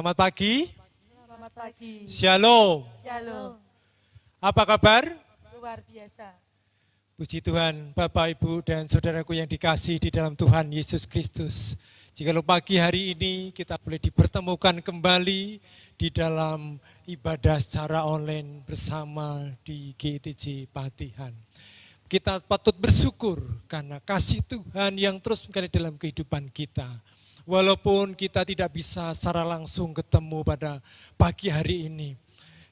Selamat pagi. Selamat pagi. Shalom. Shalom. Apa kabar? Luar biasa. Puji Tuhan, Bapak, Ibu, dan saudaraku yang dikasih di dalam Tuhan Yesus Kristus. Jikalau pagi hari ini kita boleh dipertemukan kembali di dalam ibadah secara online bersama di GTJ Patihan. Kita patut bersyukur karena kasih Tuhan yang terus mengalir dalam kehidupan kita. Walaupun kita tidak bisa secara langsung ketemu pada pagi hari ini.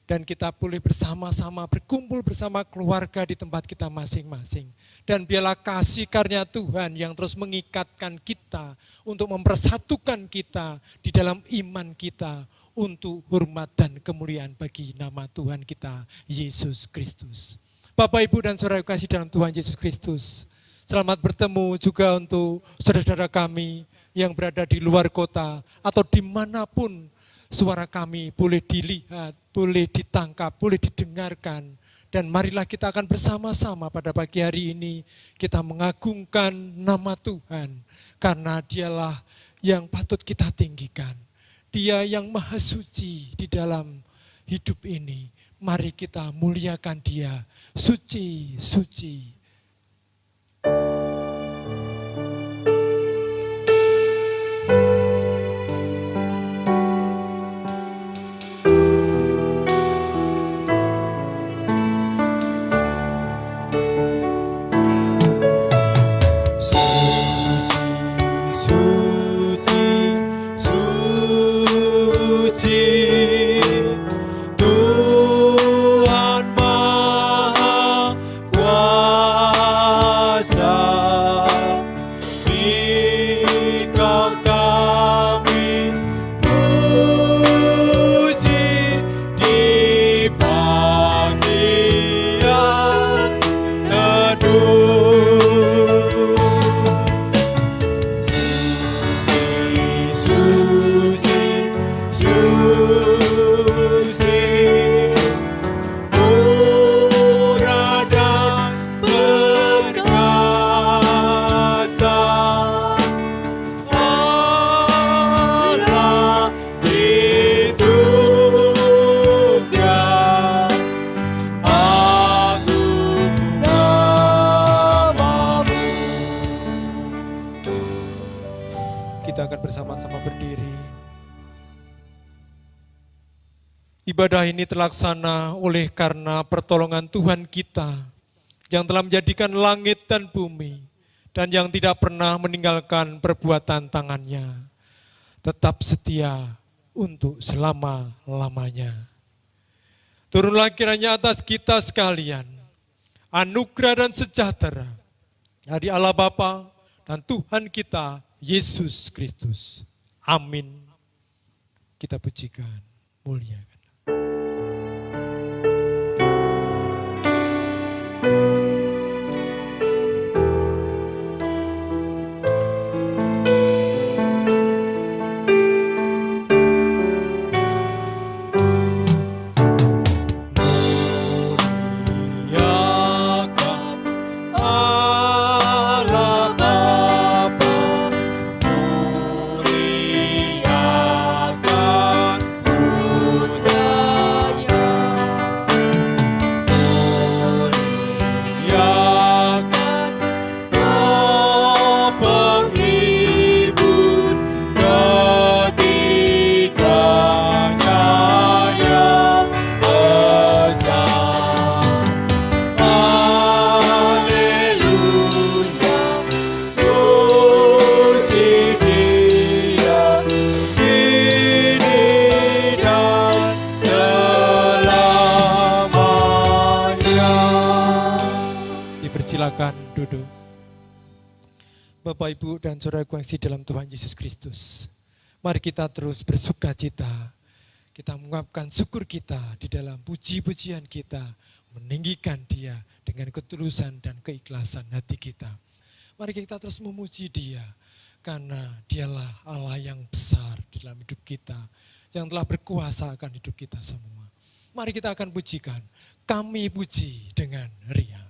Dan kita boleh bersama-sama berkumpul bersama keluarga di tempat kita masing-masing. Dan biarlah kasih karunia Tuhan yang terus mengikatkan kita untuk mempersatukan kita di dalam iman kita untuk hormat dan kemuliaan bagi nama Tuhan kita, Yesus Kristus. Bapak, Ibu, dan saudara kasih dalam Tuhan Yesus Kristus. Selamat bertemu juga untuk saudara-saudara kami yang berada di luar kota atau dimanapun suara kami boleh dilihat, boleh ditangkap, boleh didengarkan. Dan marilah kita akan bersama-sama pada pagi hari ini kita mengagungkan nama Tuhan. Karena dialah yang patut kita tinggikan. Dia yang maha suci di dalam hidup ini. Mari kita muliakan dia. Suci, suci. Kita akan bersama-sama berdiri. Ibadah ini terlaksana oleh karena pertolongan Tuhan kita yang telah menjadikan langit dan bumi dan yang tidak pernah meninggalkan perbuatan tangannya. Tetap setia untuk selama-lamanya. Turunlah kiranya atas kita sekalian anugerah dan sejahtera dari Allah Bapa dan Tuhan kita Yesus Kristus. Amin. Kita pujikan, muliakan. Silakan duduk. Bapak, Ibu, dan saudaraku yang di dalam Tuhan Yesus Kristus. Mari kita terus bersuka cita. Kita mengungkapkan syukur kita di dalam puji-pujian kita. Meninggikan dia dengan ketulusan dan keikhlasan hati kita. Mari kita terus memuji dia. Karena dialah Allah yang besar di dalam hidup kita. Yang telah berkuasa akan hidup kita semua. Mari kita akan pujikan. Kami puji dengan riang.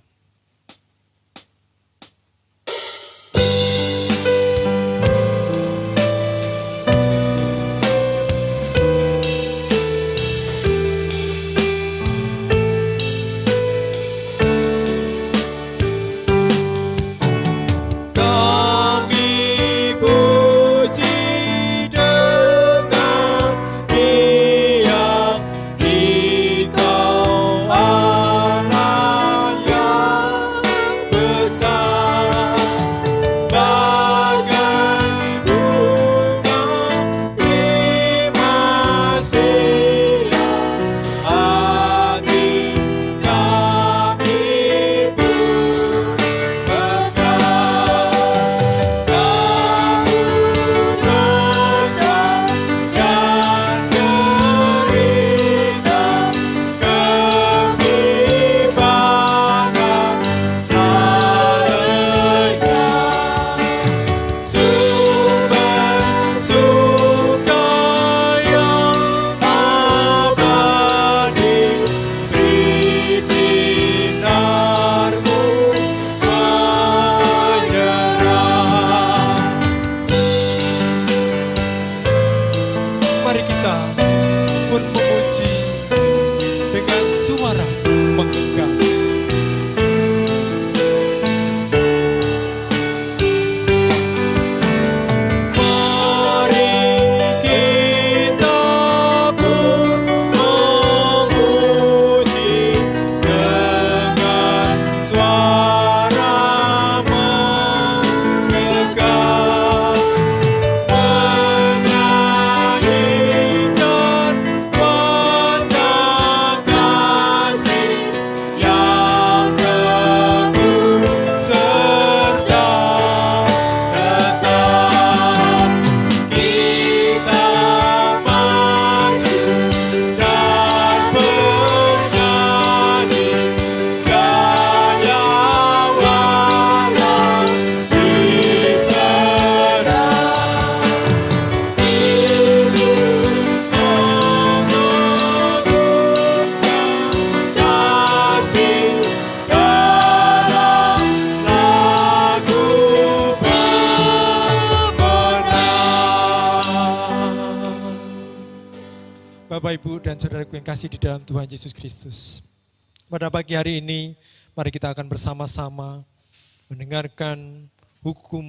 Bapak, Ibu, dan saudaraku yang kasih di dalam Tuhan Yesus Kristus. Pada pagi hari ini, mari kita akan bersama-sama mendengarkan hukum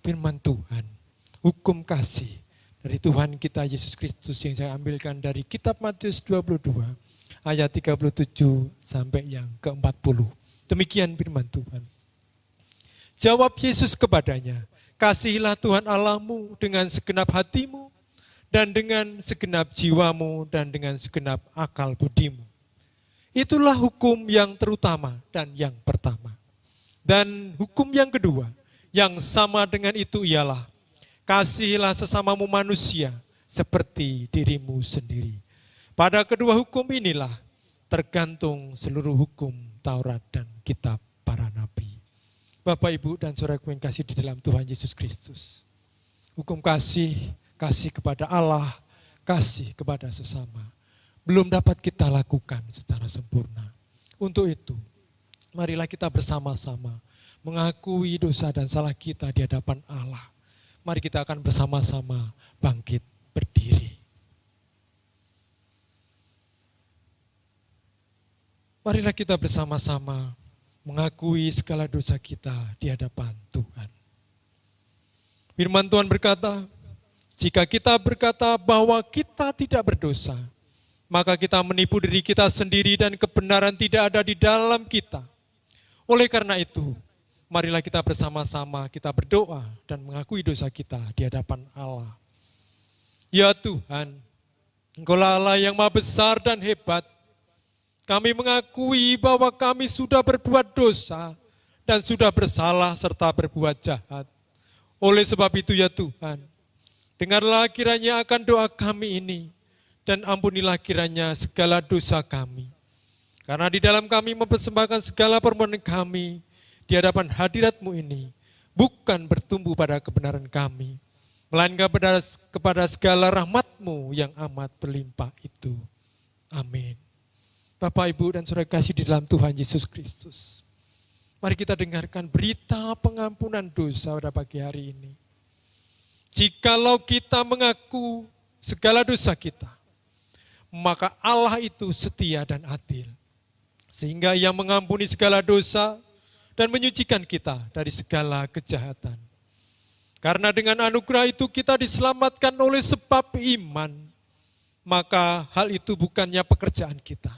firman Tuhan. Hukum kasih dari Tuhan kita Yesus Kristus yang saya ambilkan dari kitab Matius 22 ayat 37 sampai yang ke-40. Demikian firman Tuhan. Jawab Yesus kepadanya, kasihilah Tuhan Allahmu dengan segenap hatimu, dan dengan segenap jiwamu, dan dengan segenap akal budimu. Itulah hukum yang terutama dan yang pertama. Dan hukum yang kedua, yang sama dengan itu ialah, kasihilah sesamamu manusia seperti dirimu sendiri. Pada kedua hukum inilah tergantung seluruh hukum Taurat dan kitab para nabi. Bapak, Ibu, dan saudaraku yang kasih di dalam Tuhan Yesus Kristus. Hukum kasih kepada Allah, kasih kepada sesama, belum dapat kita lakukan secara sempurna. Untuk itu, marilah kita bersama-sama mengakui dosa dan salah kita di hadapan Allah. Mari kita akan bersama-sama bangkit berdiri. Marilah kita bersama-sama mengakui segala dosa kita di hadapan Tuhan. Firman Tuhan berkata, jika kita berkata bahwa kita tidak berdosa, maka kita menipu diri kita sendiri dan kebenaran tidak ada di dalam kita. Oleh karena itu, marilah kita bersama-sama kita berdoa dan mengakui dosa kita di hadapan Allah. Ya Tuhan, Engkaulah Allah yang maha besar dan hebat. Kami mengakui bahwa kami sudah berbuat dosa dan sudah bersalah serta berbuat jahat. Oleh sebab itu ya Tuhan, dengarlah kiranya akan doa kami ini, dan ampunilah kiranya segala dosa kami. Karena di dalam kami mempersembahkan segala permohonan kami di hadapan hadirat-Mu ini, bukan bertumbuh pada kebenaran kami, melainkan kepada segala rahmat-Mu yang amat berlimpah itu. Amin. Bapak, Ibu, dan saudara kasih di dalam Tuhan Yesus Kristus. Mari kita dengarkan berita pengampunan dosa pada pagi hari ini. Jikalau kita mengaku segala dosa kita, maka Allah itu setia dan adil, sehingga Ia mengampuni segala dosa dan menyucikan kita dari segala kejahatan. Karena dengan anugerah itu kita diselamatkan oleh sebab iman, maka hal itu bukannya pekerjaan kita,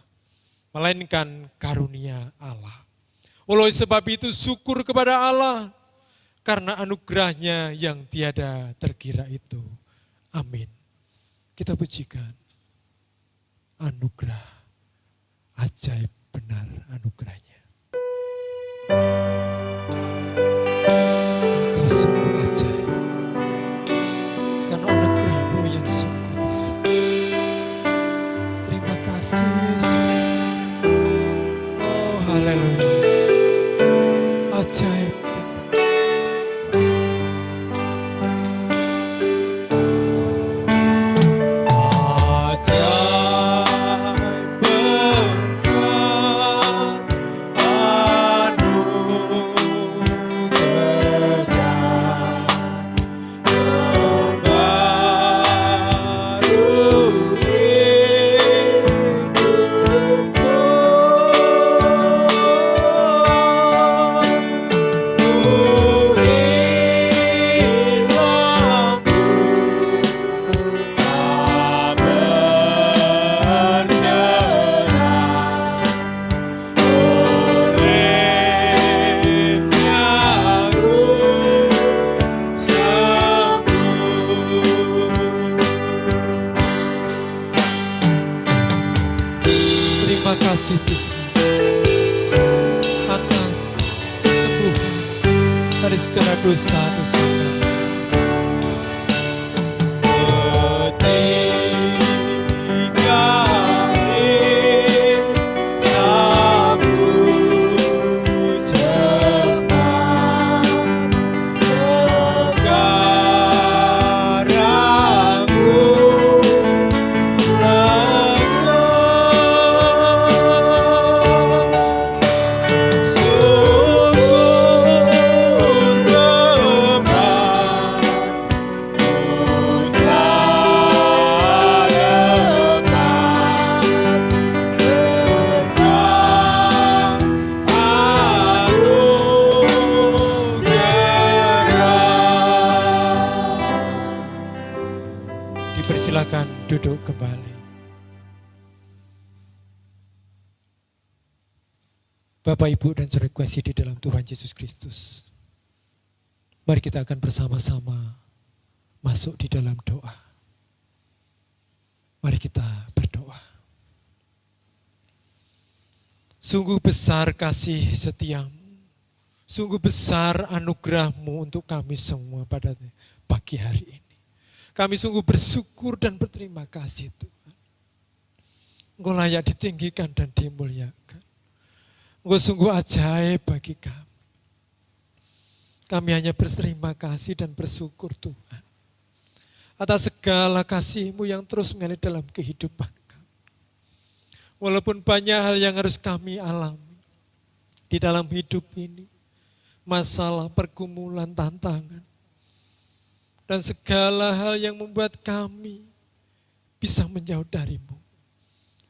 melainkan karunia Allah. Oleh sebab itu syukur kepada Allah, karena anugerahnya yang tiada terkira itu. Amin. Kita pujikan anugerah, ajaib benar anugerahnya. Engkau sungguh ajaib, karena anugerah-Mu yang sungguh besar. Terima kasih Yesus. Oh haleluya. Ajaib. duduk kembali. Bapak, Ibu, dan saudara kasih di dalam Tuhan Yesus Kristus. Mari kita akan bersama-sama masuk di dalam doa. Mari kita berdoa. Sungguh besar kasih setiamu. Sungguh besar anugerahmu untuk kami semua pada pagi hari ini. Kami sungguh bersyukur dan berterima kasih Tuhan. Engkau layak ditinggikan dan dimuliakan. Engkau sungguh ajaib bagi kami. Kami hanya berterima kasih dan bersyukur Tuhan. Atas segala kasih-Mu yang terus mengalir dalam kehidupan kami. Walaupun banyak hal yang harus kami alami di dalam hidup ini. Masalah, pergumulan, tantangan. Dan segala hal yang membuat kami bisa menjauh dari-Mu.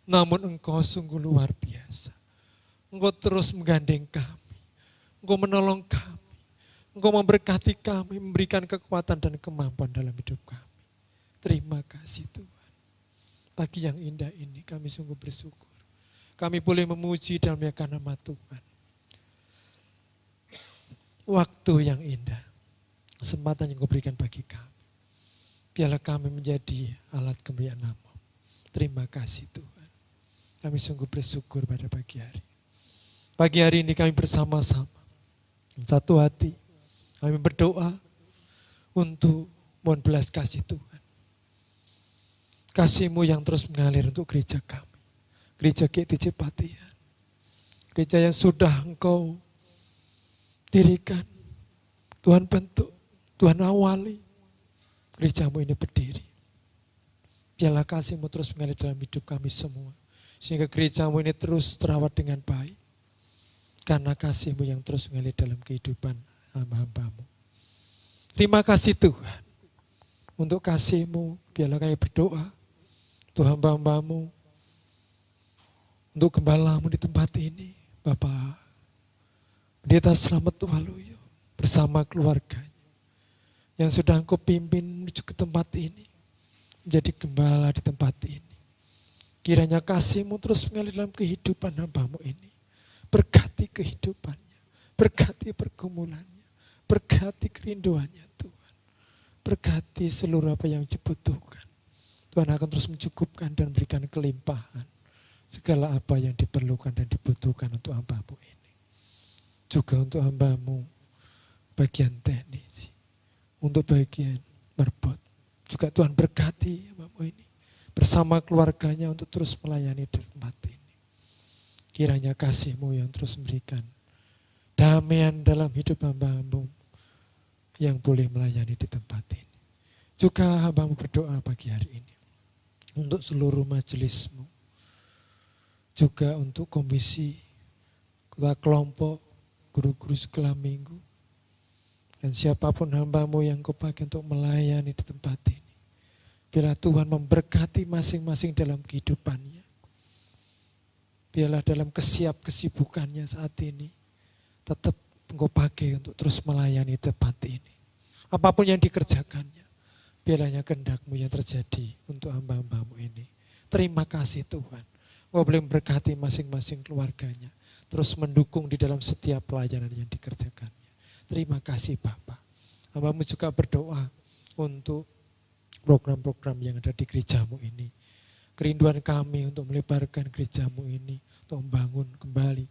Namun Engkau sungguh luar biasa. Engkau terus menggandeng kami. Engkau menolong kami. Engkau memberkati kami, memberikan kekuatan dan kemampuan dalam hidup kami. Terima kasih Tuhan. Pagi yang indah ini kami sungguh bersyukur. Kami boleh memuji dan memuliakan nama Tuhan. Waktu yang indah, kesempatan yang Kau berikan bagi kami. Biarlah kami menjadi alat kemuliaan nama. Terima kasih Tuhan. Kami sungguh bersyukur pada pagi hari. Pagi hari ini kami bersama-sama, satu hati, kami berdoa untuk mohon belas kasih Tuhan. Kasih-Mu yang terus mengalir untuk gereja kami. Gereja GTJ Patihan. Gereja yang sudah Engkau dirikan, Tuhan bentuk, Tuhan awali, gereja-Mu ini berdiri. Biarlah kasih-Mu terus mengalir dalam hidup kami semua. Sehingga gereja-Mu ini terus terawat dengan baik. Karena kasih-Mu yang terus mengalir dalam kehidupan hamba-hamba-Mu. Terima kasih Tuhan. Untuk kasih-Mu, biarlah kami berdoa. Untuk hamba-hamba-Mu. Untuk gembala-Mu di tempat ini. Bapak Pendeta Slamet Waluyo bersama keluarganya. Yang sudah Engkau pimpin menuju ke tempat ini. Menjadi gembala di tempat ini. Kiranya kasih-Mu terus mengalir dalam kehidupan hamba-Mu ini. Berkati kehidupannya, berkati pergumulannya, berkati kerinduannya Tuhan. Berkati seluruh apa yang dibutuhkan. Tuhan akan terus mencukupkan dan berikan kelimpahan. Segala apa yang diperlukan dan dibutuhkan untuk hamba-Mu ini. Juga untuk hamba-Mu bagian teknis, untuk bagian merbot. Juga Tuhan berkati hamba-Mu ini. Bersama keluarganya untuk terus melayani di tempat ini. Kiranya kasih-Mu yang terus memberikan damaian dalam hidup hamba-Mu yang boleh melayani di tempat ini. Juga hamba-Mu berdoa pagi hari ini untuk seluruh majelis-Mu. Juga untuk komisi, ketua kelompok, guru-guru sekolah minggu. Dan siapapun hamba-Mu yang Kau pakai untuk melayani di tempat ini. Biarlah Tuhan memberkati masing-masing dalam kehidupannya. Biarlah dalam kesibukannya saat ini tetap Engkau pakai untuk terus melayani tempat ini. Apapun yang dikerjakannya, biarlah kehendak-Mu yang terjadi untuk hamba-hamba-Mu ini. Terima kasih Tuhan. Engkau boleh memberkati masing-masing keluarganya. Terus mendukung di dalam setiap pelayanan yang dikerjakannya. Terima kasih Bapak. Hamba-Mu juga berdoa untuk program-program yang ada di gereja-Mu ini. Kerinduan kami untuk melebarkan gereja-Mu ini, untuk membangun kembali.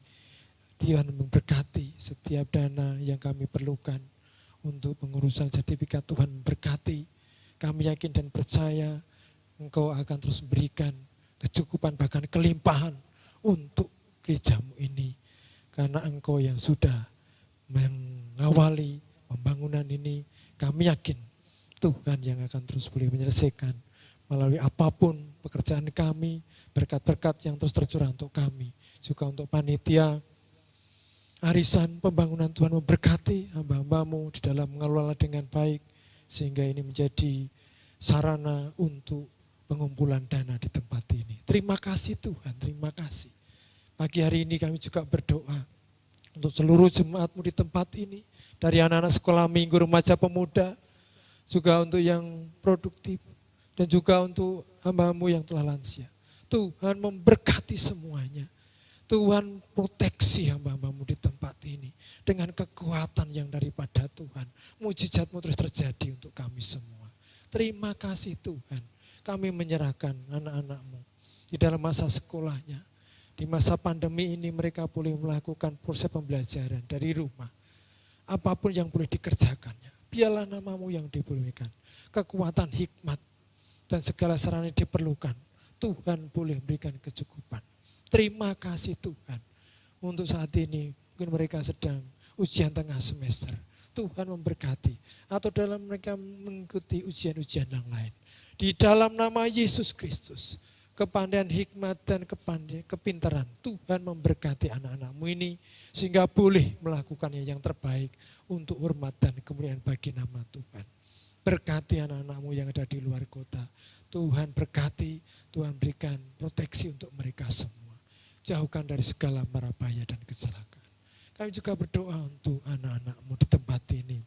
Tuhan memberkati setiap dana yang kami perlukan untuk pengurusan sertifikat. Tuhan memberkati. Kami yakin dan percaya Engkau akan terus memberikan kecukupan bahkan kelimpahan untuk gereja-Mu ini. Karena Engkau yang sudah mengawali pembangunan ini, kami yakin Tuhan yang akan terus boleh menyelesaikan melalui apapun pekerjaan kami, berkat-berkat yang terus tercurah untuk kami. Juga untuk panitia, arisan pembangunan Tuhan memberkati hamba-hamba-Mu di dalam mengelola dengan baik. Sehingga ini menjadi sarana untuk pengumpulan dana di tempat ini. Terima kasih Tuhan, terima kasih. Pagi hari ini kami juga berdoa untuk seluruh jemaat-Mu di tempat ini. Dari anak-anak sekolah minggu, remaja, pemuda, juga untuk yang produktif, dan juga untuk hamba-Mu yang telah lansia. Tuhan memberkati semuanya. Tuhan proteksi hamba-hamba-Mu di tempat ini dengan kekuatan yang daripada Tuhan. Mujizat-Mu terus terjadi untuk kami semua. Terima kasih Tuhan. Kami menyerahkan anak-anak-Mu di dalam masa sekolahnya. Di masa pandemi ini mereka boleh melakukan proses pembelajaran dari rumah. Apapun yang boleh dikerjakannya. Biarlah nama-Mu yang dibolehkan. Kekuatan, hikmat, dan segala sarana yang diperlukan. Tuhan boleh berikan kecukupan. Terima kasih Tuhan. Untuk saat ini mungkin mereka sedang ujian tengah semester. Tuhan memberkati. Atau dalam mereka mengikuti ujian-ujian yang lain. Di dalam nama Yesus Kristus. Kepandaian, hikmat, dan kepintaran. Tuhan memberkati anak-anak-Mu ini. Sehingga boleh melakukannya yang terbaik. Untuk hormat dan kemuliaan bagi nama Tuhan. Berkati anak-anak-Mu yang ada di luar kota. Tuhan berkati, Tuhan berikan proteksi untuk mereka semua. Jauhkan dari segala mara bahaya dan kecelakaan. Kami juga berdoa untuk anak-anak-Mu di tempat ini.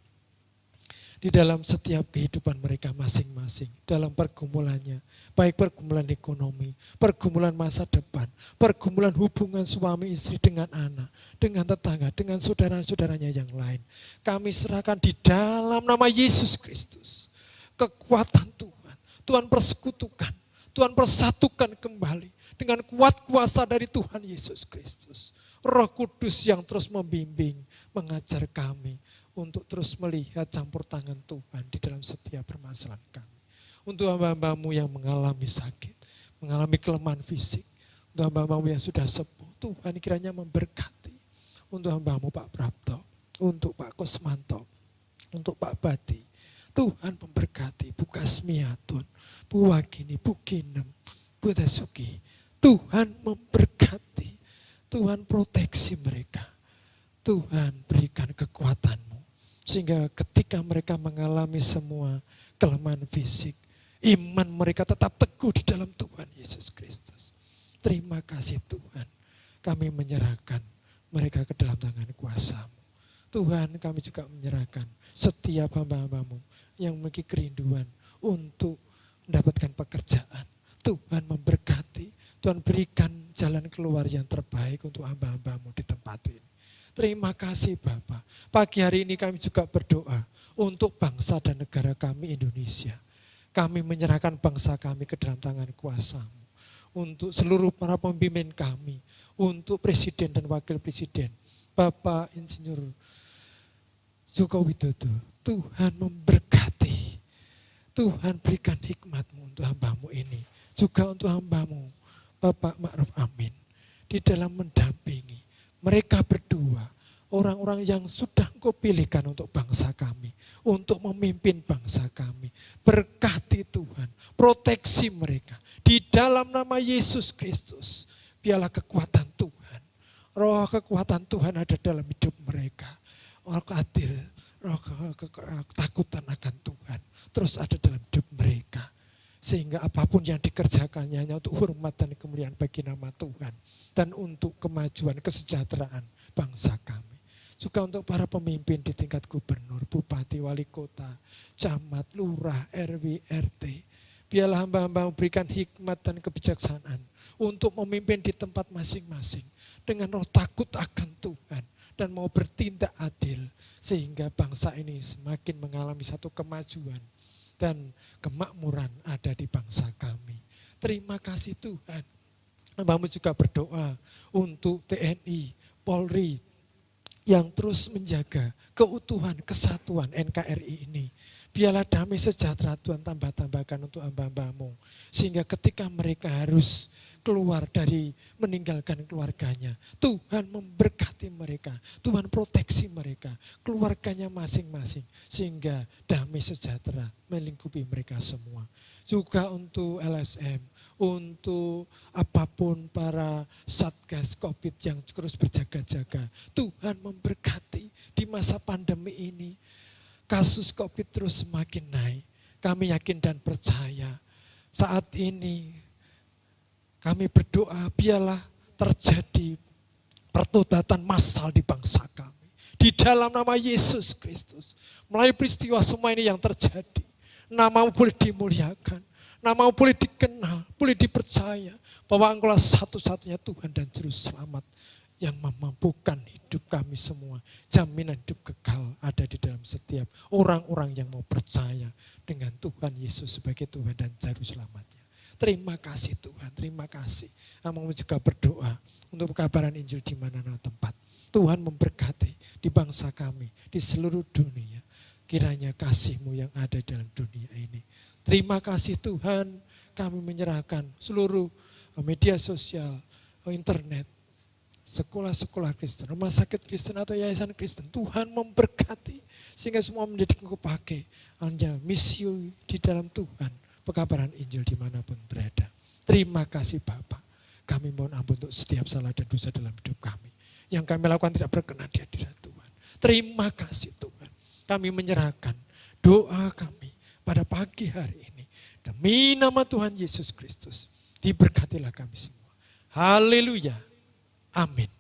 Di dalam setiap kehidupan mereka masing-masing. Dalam pergumulannya. Baik pergumulan ekonomi, pergumulan masa depan, pergumulan hubungan suami istri dengan anak, dengan tetangga, dengan saudara-saudaranya yang lain. Kami serahkan di dalam nama Yesus Kristus. Kekuatan Tuhan. Tuhan persekutukan. Tuhan persatukan kembali dengan kuat kuasa dari Tuhan Yesus Kristus. Roh Kudus yang terus membimbing, mengajar kami untuk terus melihat campur tangan Tuhan di dalam setiap permasalahan kami. Untuk hamba-hamba-Mu yang mengalami sakit, mengalami kelemahan fisik, untuk hamba-hamba-Mu yang sudah sepuh, Tuhan kiranya memberkati. Untuk hamba-Mu Pak Prapto, untuk Pak Kosmanto, untuk Pak Bati, Tuhan memberkati. Bu Kasmiatun, Bu Wagini, Bu Kinem, Bu Dasuki, Tuhan memberkati. Tuhan proteksi mereka. Tuhan berikan kekuatan-Mu. Sehingga ketika mereka mengalami semua kelemahan fisik, iman mereka tetap teguh di dalam Tuhan Yesus Kristus. Terima kasih Tuhan. Kami menyerahkan mereka ke dalam tangan kuasa-Mu. Tuhan, kami juga menyerahkan setiap hamba-hamba-Mu yang memiliki kerinduan untuk mendapatkan pekerjaan. Tuhan memberkati. Tuhan berikan jalan keluar yang terbaik untuk hamba-hamba-Mu di tempat ini. Terima kasih Bapak. Pagi hari ini kami juga berdoa untuk bangsa dan negara kami Indonesia. Kami menyerahkan bangsa kami ke dalam tangan kuasa-Mu. Untuk seluruh para pemimpin kami. Untuk presiden dan wakil presiden. Bapak Insinyur Joko Widodo. Tuhan memberkati. Tuhan berikan hikmat-Mu untuk hamba-Mu ini. Juga untuk hamba-Mu Bapak Ma'ruf Amin. Di dalam mendampingi. Mereka berdua. Orang-orang yang sudah Engkau pilihkan untuk bangsa kami. Untuk memimpin bangsa kami. Berkati Tuhan. Proteksi mereka. Di dalam nama Yesus Kristus. Biarlah kekuatan Tuhan. Roh kekuatan Tuhan ada dalam hidup mereka. Roh adil. Roh ketakutan akan Tuhan. Terus ada dalam hidup mereka. Sehingga apapun yang dikerjakannya hanya untuk hormat dan kemuliaan bagi nama Tuhan. Dan untuk kemajuan, kesejahteraan bangsa kami. Juga untuk para pemimpin di tingkat gubernur, bupati, wali kota, camat, lurah, RW, RT. Biarlah hamba-hamba memberikan hikmat dan kebijaksanaan untuk memimpin di tempat masing-masing. Dengan roh takut akan Tuhan dan mau bertindak adil. Sehingga bangsa ini semakin mengalami satu kemajuan dan kemakmuran ada di bangsa kami. Terima kasih Tuhan. Hamba-Mu juga berdoa untuk TNI, Polri, yang terus menjaga keutuhan, kesatuan NKRI ini. Biarlah damai sejahtera Tuhan tambah-tambahkan untuk hamba-hamba-Mu. Sehingga ketika mereka harus keluar dari meninggalkan keluarganya, Tuhan memberkati mereka, Tuhan proteksi mereka, keluarganya masing-masing. Sehingga damai sejahtera melingkupi mereka semua. Juga untuk LSM, untuk apapun para satgas COVID yang terus berjaga-jaga. Tuhan memberkati di masa pandemi ini. Kasus COVID terus semakin naik. Kami yakin dan percaya saat ini kami berdoa biarlah terjadi pertobatan massal di bangsa kami. Di dalam nama Yesus Kristus. Melalui peristiwa semua ini yang terjadi. Nama-Mu boleh dimuliakan. Namamu boleh dikenal, boleh dipercaya bahwa Engkaulah satu-satunya Tuhan dan Juru Selamat yang memampukan hidup kami semua. Jaminan hidup kekal ada di dalam setiap orang-orang yang mau percaya dengan Tuhan Yesus sebagai Tuhan dan Juru Selamatnya. Terima kasih Tuhan, terima kasih. Kami juga berdoa untuk pekabaran Injil di mana-mana tempat. Tuhan memberkati di bangsa kami, di seluruh dunia. Kiranya kasih-Mu yang ada dalam dunia ini. Terima kasih Tuhan, kami menyerahkan seluruh media sosial, internet, sekolah-sekolah Kristen, rumah sakit Kristen atau yayasan Kristen. Tuhan memberkati sehingga semua menjadi Engkau pakai. Hanya misi di dalam Tuhan, pekabaran Injil dimanapun berada. Terima kasih Bapa. Kami mohon ampun untuk setiap salah dan dosa dalam hidup kami. Yang kami lakukan tidak berkenan di hadirat Tuhan. Terima kasih Tuhan. Kami menyerahkan doa kami pada pagi hari ini. Demi nama Tuhan Yesus Kristus. Diberkatilah kami semua. Haleluya. Amin.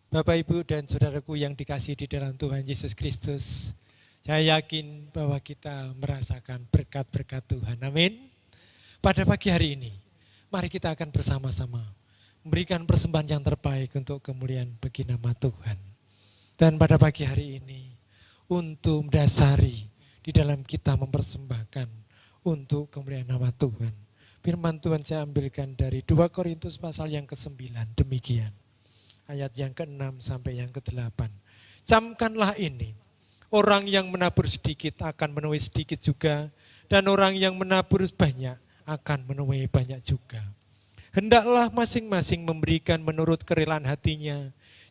Bapak, Ibu, dan saudaraku yang dikasihi di dalam Tuhan Yesus Kristus. Saya yakin bahwa kita merasakan berkat-berkat Tuhan. Amin. Pada pagi hari ini, mari kita akan bersama-sama memberikan persembahan yang terbaik untuk kemuliaan bagi nama Tuhan. Dan pada pagi hari ini, untuk mendasari di dalam kita mempersembahkan untuk kemuliaan nama Tuhan. Firman Tuhan saya ambilkan dari 2 Korintus pasal yang ke-9, demikian. Ayat yang ke-6 sampai yang ke-8. Camkanlah ini, orang yang menabur sedikit akan menuai sedikit juga, dan orang yang menabur banyak akan menuai banyak juga. Hendaklah masing-masing memberikan menurut kerelaan hatinya,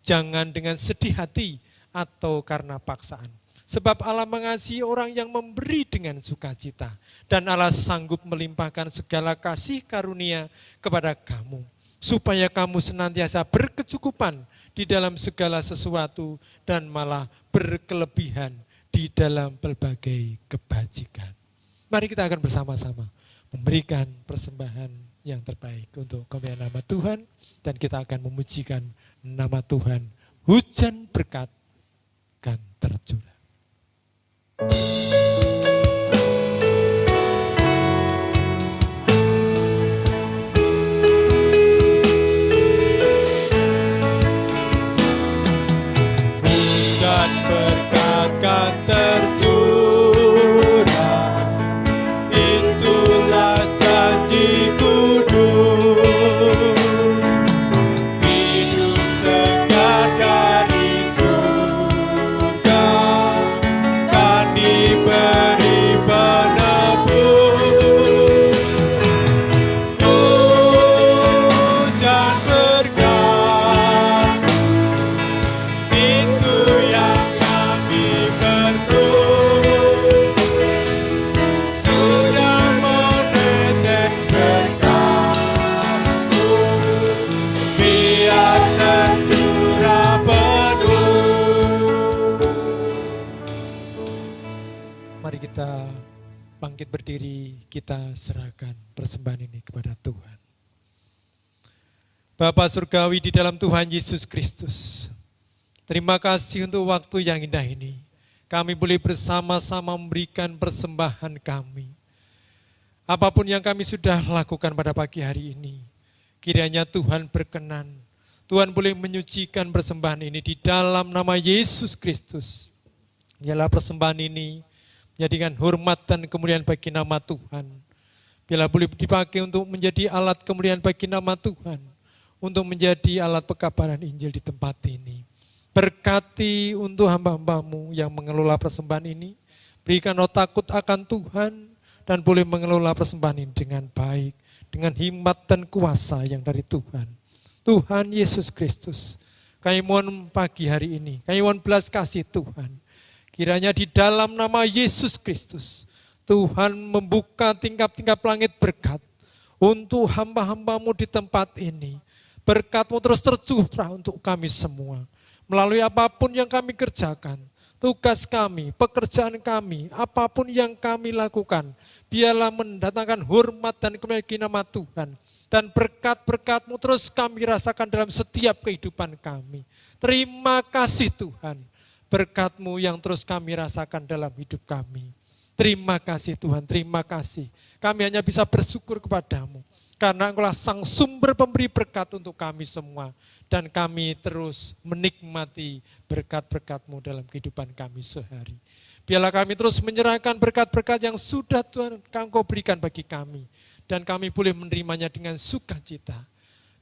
jangan dengan sedih hati atau karena paksaan. Sebab Allah mengasihi orang yang memberi dengan sukacita, dan Allah sanggup melimpahkan segala kasih karunia kepada kamu, supaya kamu senantiasa berkecukupan di dalam segala sesuatu dan malah berkelebihan di dalam berbagai kebajikan. Mari kita akan bersama-sama memberikan persembahan yang terbaik untuk kemuliaan nama Tuhan, dan kita akan memujikan nama Tuhan. Hujan berkat akan tercurah. Hujan berkat kan tercurah, itulah janji kudus. Hidup segar dari surga kan diberi penebus. Hujan berkat itu yang kami perlu, sudah menetes berkat-Mu, biar tercurah penuh. Mari kita bangkit berdiri, kita serahkan persembahan ini kepada Tuhan. Bapa Surgawi di dalam Tuhan Yesus Kristus, terima kasih untuk waktu yang indah ini. Kami boleh bersama-sama memberikan persembahan kami. Apapun yang kami sudah lakukan pada pagi hari ini, kiranya Tuhan berkenan. Tuhan boleh menyucikan persembahan ini di dalam nama Yesus Kristus. Biarlah persembahan ini menjadikan hormat dan kemuliaan bagi nama Tuhan. Biarlah boleh dipakai untuk menjadi alat kemuliaan bagi nama Tuhan, untuk menjadi alat pekabaran Injil di tempat ini. Berkati untuk hamba-hamba-Mu yang mengelola persembahan ini. Berikan roh takut akan Tuhan dan boleh mengelola persembahan ini dengan baik, dengan hikmat dan kuasa yang dari Tuhan. Tuhan Yesus Kristus, kami mohon pagi hari ini, kami mohon belas kasih Tuhan. Kiranya di dalam nama Yesus Kristus, Tuhan membuka tingkap-tingkap langit berkat untuk hamba-hamba-Mu di tempat ini. Berkat-Mu terus tercurah untuk kami semua. Melalui apapun yang kami kerjakan, tugas kami, pekerjaan kami, apapun yang kami lakukan, biarlah mendatangkan hormat dan kemuliaan bagi nama Tuhan. Dan berkat-berkat-Mu terus kami rasakan dalam setiap kehidupan kami. Terima kasih Tuhan, berkat-Mu yang terus kami rasakan dalam hidup kami. Terima kasih Tuhan, terima kasih. Kami hanya bisa bersyukur kepadamu. Karena Engkaulah sang sumber pemberi berkat untuk kami semua. Dan kami terus menikmati berkat-berkat-Mu dalam kehidupan kami sehari. Biarlah kami terus menyerahkan berkat-berkat yang sudah Tuhan Engkau berikan bagi kami. Dan kami boleh menerimanya dengan sukacita.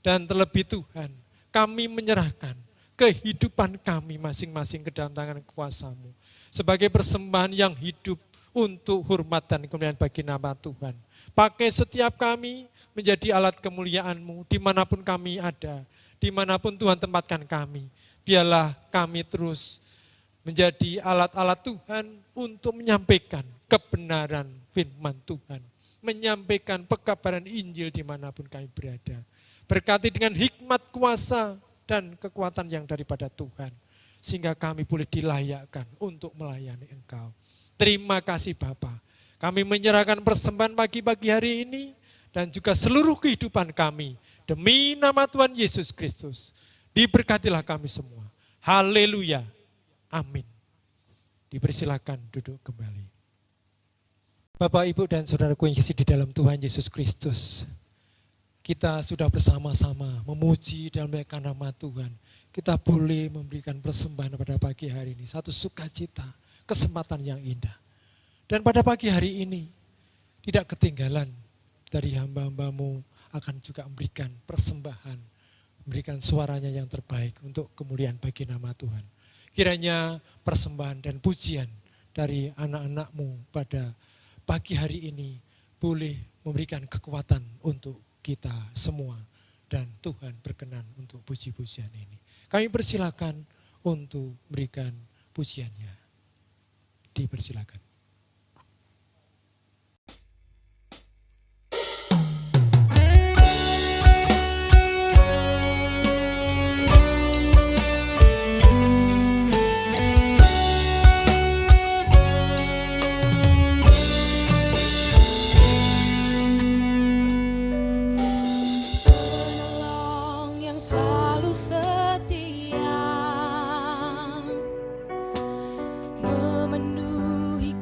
Dan terlebih Tuhan, kami menyerahkan kehidupan kami masing-masing ke dalam tangan kuasa-Mu. Sebagai persembahan yang hidup untuk hormat dan kemuliaan bagi nama Tuhan. Pakai setiap kami menjadi alat kemuliaan-Mu dimanapun kami ada, dimanapun Tuhan tempatkan kami. Biarlah kami terus menjadi alat-alat Tuhan untuk menyampaikan kebenaran firman Tuhan. Menyampaikan pekabaran Injil dimanapun kami berada. Berkati dengan hikmat kuasa dan kekuatan yang daripada Tuhan. Sehingga kami boleh dilayakkan untuk melayani Engkau. Terima kasih Bapa. Kami menyerahkan persembahan pagi-pagi hari ini dan juga seluruh kehidupan kami demi nama Tuhan Yesus Kristus. Diberkatilah kami semua. Haleluya. Amin. Dipersilakan duduk kembali. Bapak, Ibu, dan saudaraku yang kasih di dalam Tuhan Yesus Kristus. Kita sudah bersama-sama memuji dan memuliakan nama Tuhan. Kita boleh memberikan persembahan pada pagi hari ini. Satu sukacita, kesempatan yang indah. Dan pada pagi hari ini, tidak ketinggalan dari hamba-hambamu akan juga memberikan persembahan, memberikan suaranya yang terbaik untuk kemuliaan bagi nama Tuhan. Kiranya persembahan dan pujian dari anak-anakmu pada pagi hari ini boleh memberikan kekuatan untuk kita semua. Dan Tuhan berkenan untuk puji-pujian ini. Kami persilakan untuk memberikan pujiannya. Dipersilakan. Selalu setia memenuhi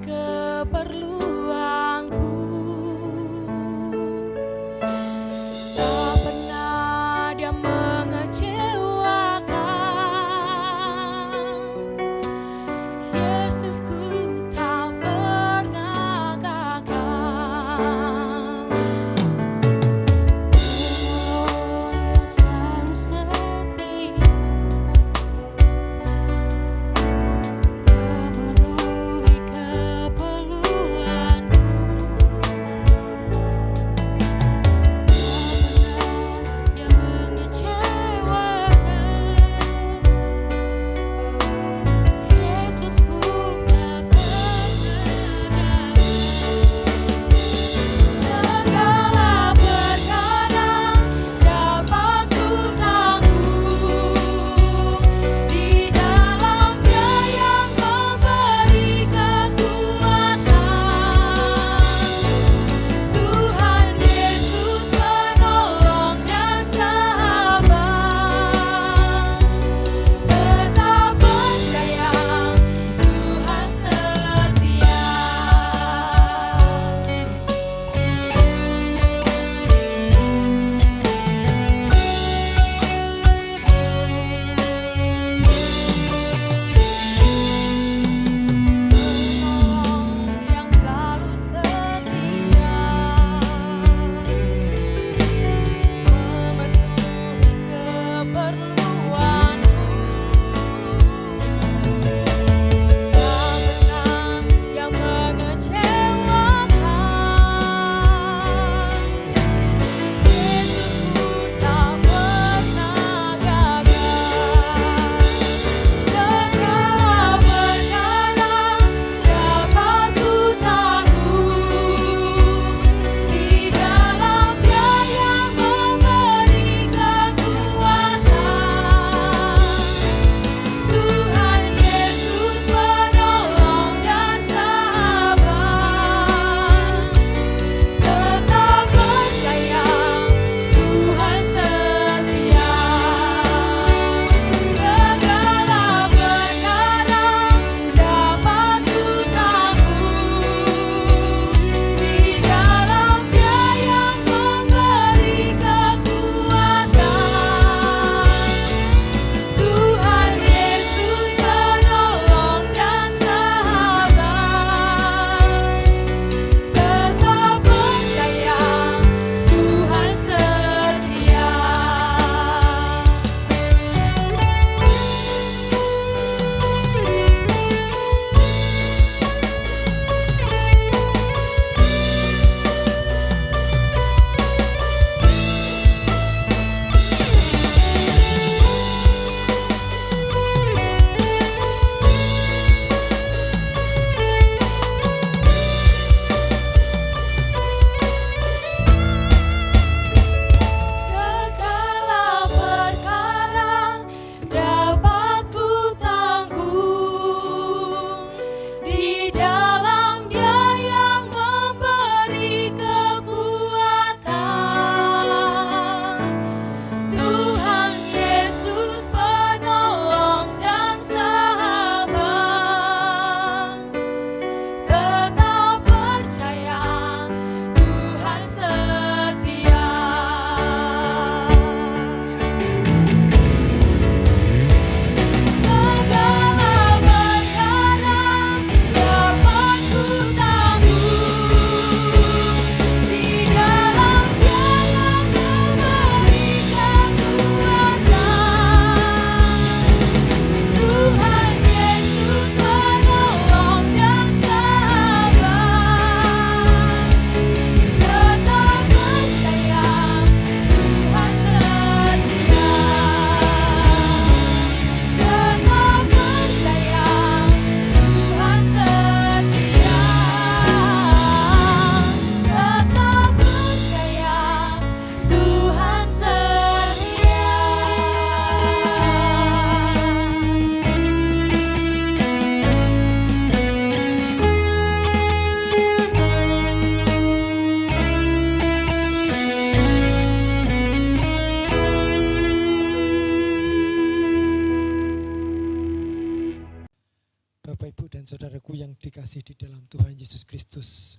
Bapak, Ibu, dan saudaraku yang dikasih di dalam Tuhan Yesus Kristus.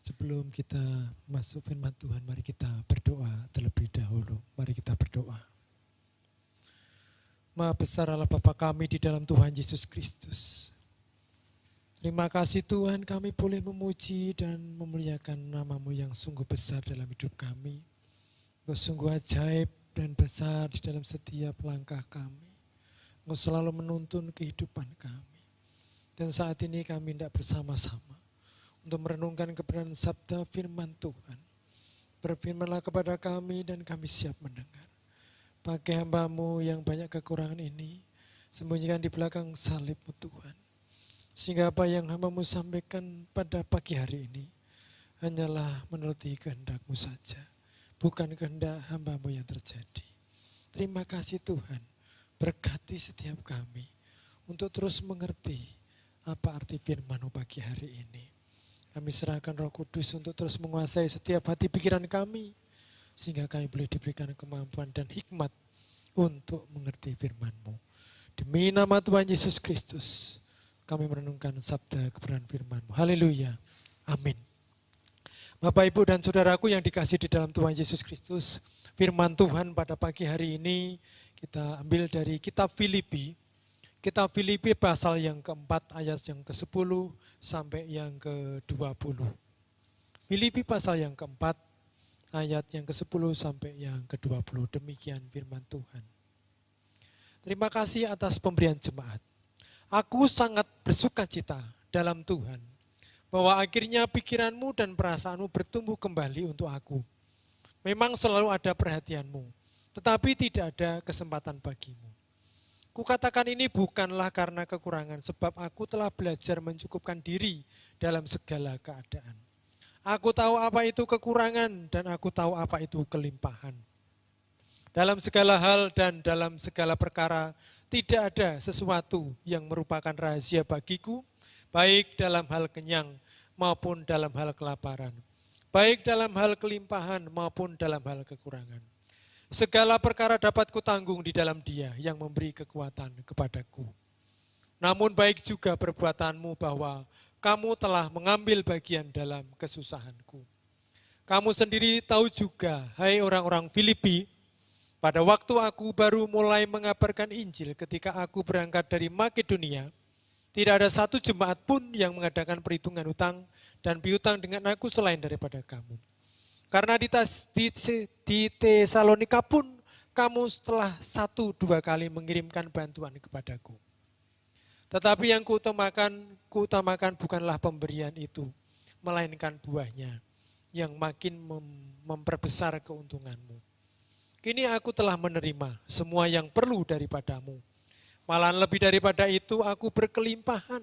Sebelum kita masuk firman Tuhan, mari kita berdoa terlebih dahulu. Mari kita berdoa. Maha besar Allah Bapa kami di dalam Tuhan Yesus Kristus. Terima kasih Tuhan, kami boleh memuji dan memuliakan nama-Mu yang sungguh besar dalam hidup kami. Engkau sungguh ajaib dan besar di dalam setiap langkah kami. Engkau selalu menuntun kehidupan kami. Dan saat ini kami tidak bersama-sama untuk merenungkan kebenaran sabda firman Tuhan. Berfirmanlah kepada kami dan kami siap mendengar. Pakai hamba-Mu yang banyak kekurangan ini, sembunyikan di belakang salib-Mu Tuhan. Sehingga apa yang hamba-Mu sampaikan pada pagi hari ini, hanyalah menuruti kehendak-Mu saja. Bukan kehendak hamba-Mu yang terjadi. Terima kasih Tuhan, berkati setiap kami untuk terus mengerti apa arti firman-Mu pagi hari ini. Kami serahkan Roh Kudus untuk terus menguasai setiap hati pikiran kami, sehingga kami boleh diberikan kemampuan dan hikmat untuk mengerti firman-Mu. Demi nama Tuhan Yesus Kristus, kami merenungkan sabda kebenaran firman-Mu. Haleluya. Amin. Bapak, Ibu, dan saudaraku yang dikasih di dalam Tuhan Yesus Kristus, firman Tuhan pada pagi hari ini kita ambil dari kitab Filipi. Kitab Filipi pasal yang keempat ayat yang ke-10 sampai yang ke-20. Filipi pasal yang keempat ayat yang ke-10 sampai yang ke-20. Demikian firman Tuhan. Terima kasih atas pemberian jemaat. Aku sangat bersukacita dalam Tuhan bahwa akhirnya pikiranmu dan perasaanmu bertumbuh kembali untuk aku. Memang selalu ada perhatianmu, tetapi tidak ada kesempatan bagimu. Kukatakan ini bukanlah karena kekurangan, sebab aku telah belajar mencukupkan diri dalam segala keadaan. Aku tahu apa itu kekurangan dan aku tahu apa itu kelimpahan. Dalam segala hal dan dalam segala perkara, tidak ada sesuatu yang merupakan rahasia bagiku, baik dalam hal kenyang maupun dalam hal kelaparan, baik dalam hal kelimpahan maupun dalam hal kekurangan. Segala perkara dapat kutanggung di dalam Dia yang memberi kekuatan kepadaku. Namun baik juga perbuatanmu bahwa kamu telah mengambil bagian dalam kesusahanku. Kamu sendiri tahu juga, hai orang-orang Filipi, pada waktu aku baru mulai mengabarkan Injil ketika aku berangkat dari Makedonia, tidak ada satu jemaat pun yang mengadakan perhitungan hutang dan piutang dengan aku selain daripada kamu. Karena di Tesalonika pun kamu setelah 1-2 kali mengirimkan bantuan kepadaku. Tetapi yang kuutamakan bukanlah pemberian itu, melainkan buahnya yang makin memperbesar keuntunganmu. Kini aku telah menerima semua yang perlu daripadamu. Malahan lebih daripada itu aku berkelimpahan,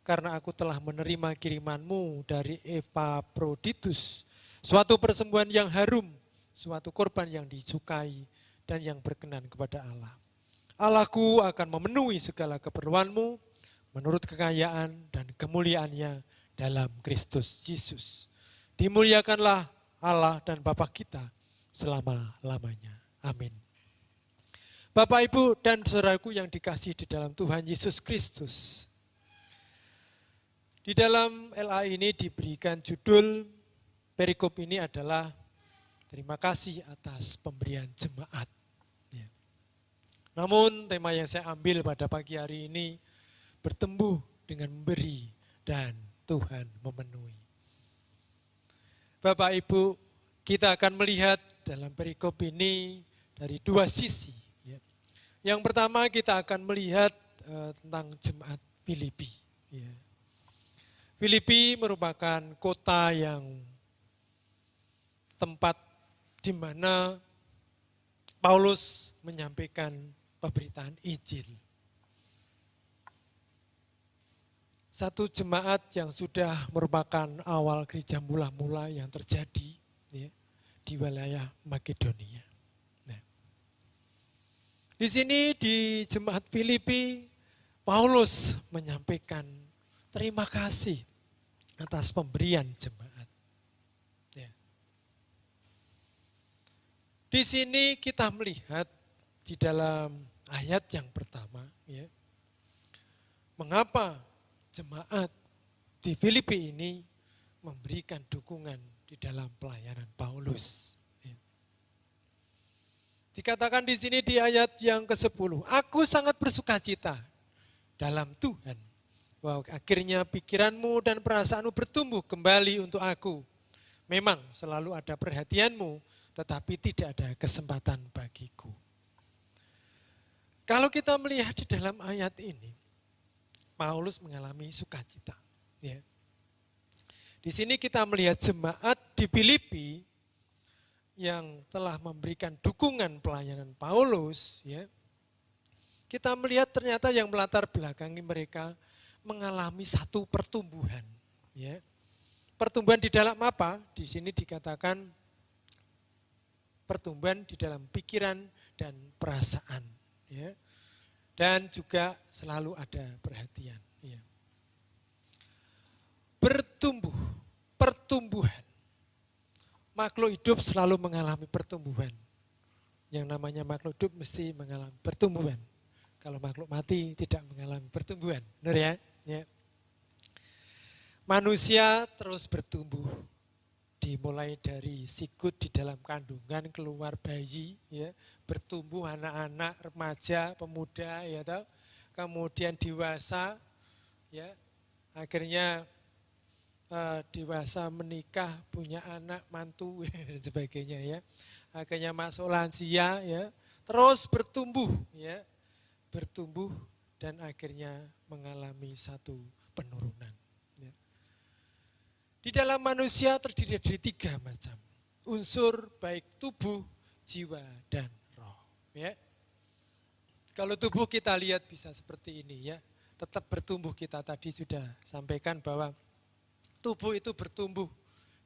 karena aku telah menerima kirimanmu dari Epaphroditus, suatu persembahan yang harum, suatu korban yang disukai dan yang berkenan kepada Allah. Allahku akan memenuhi segala keperluanmu menurut kekayaan dan kemuliaannya dalam Kristus Yesus. Dimuliakanlah Allah dan Bapa kita selama-lamanya. Amin. Bapak, Ibu, dan saudaraku yang dikasih di dalam Tuhan Yesus Kristus. Di dalam LA ini diberikan judul perikop ini adalah terima kasih atas pemberian jemaat. Ya. Namun tema yang saya ambil pada pagi hari ini bertumbuh dengan memberi dan Tuhan memenuhi. Bapak Ibu, kita akan melihat dalam perikop ini dari dua sisi. Ya. Yang pertama kita akan melihat tentang jemaat Filipi. Ya. Filipi merupakan kota yang tempat di mana Paulus menyampaikan pemberitaan Injil. Satu jemaat yang sudah merupakan awal gereja mula-mula yang terjadi ya, di wilayah Makedonia. Nah, di sini di jemaat Filipi, Paulus menyampaikan terima kasih atas pemberian jemaat. Di sini kita melihat di dalam ayat yang pertama, ya, mengapa jemaat di Filipi ini memberikan dukungan di dalam pelayanan Paulus. Ya. Dikatakan di sini di ayat yang ke-10, aku sangat bersukacita dalam Tuhan. Wow, akhirnya pikiranmu dan perasaanmu bertumbuh kembali untuk aku. Memang selalu ada perhatianmu, tetapi tidak ada kesempatan bagiku. Kalau kita melihat di dalam ayat ini, Paulus mengalami sukacita. Ya. Di sini kita melihat jemaat di Filipi yang telah memberikan dukungan pelayanan Paulus. Ya. Kita melihat ternyata yang melatar belakangi mereka mengalami satu pertumbuhan. Ya. Pertumbuhan di dalam apa? Di sini dikatakan pertumbuhan di dalam pikiran dan perasaan. Ya. Dan juga selalu ada perhatian. Ya. Pertumbuhan. Makhluk hidup selalu mengalami pertumbuhan. Yang namanya makhluk hidup mesti mengalami pertumbuhan. Kalau makhluk mati tidak mengalami pertumbuhan. Benar ya? Ya. Manusia terus bertumbuh. Dimulai dari sikut di dalam kandungan, keluar bayi, ya, bertumbuh anak-anak, remaja, pemuda, ya toh. Kemudian dewasa, ya, akhirnya dewasa menikah, punya anak, mantu dan sebagainya, ya. Akhirnya masuk lansia, ya, terus bertumbuh, ya, bertumbuh dan akhirnya mengalami satu penurunan. Ya. Di dalam manusia terdiri dari 3 macam unsur, baik tubuh, jiwa, dan roh. Ya. Kalau tubuh kita lihat bisa seperti ini, ya, tetap bertumbuh. Kita tadi sudah sampaikan bahwa tubuh itu bertumbuh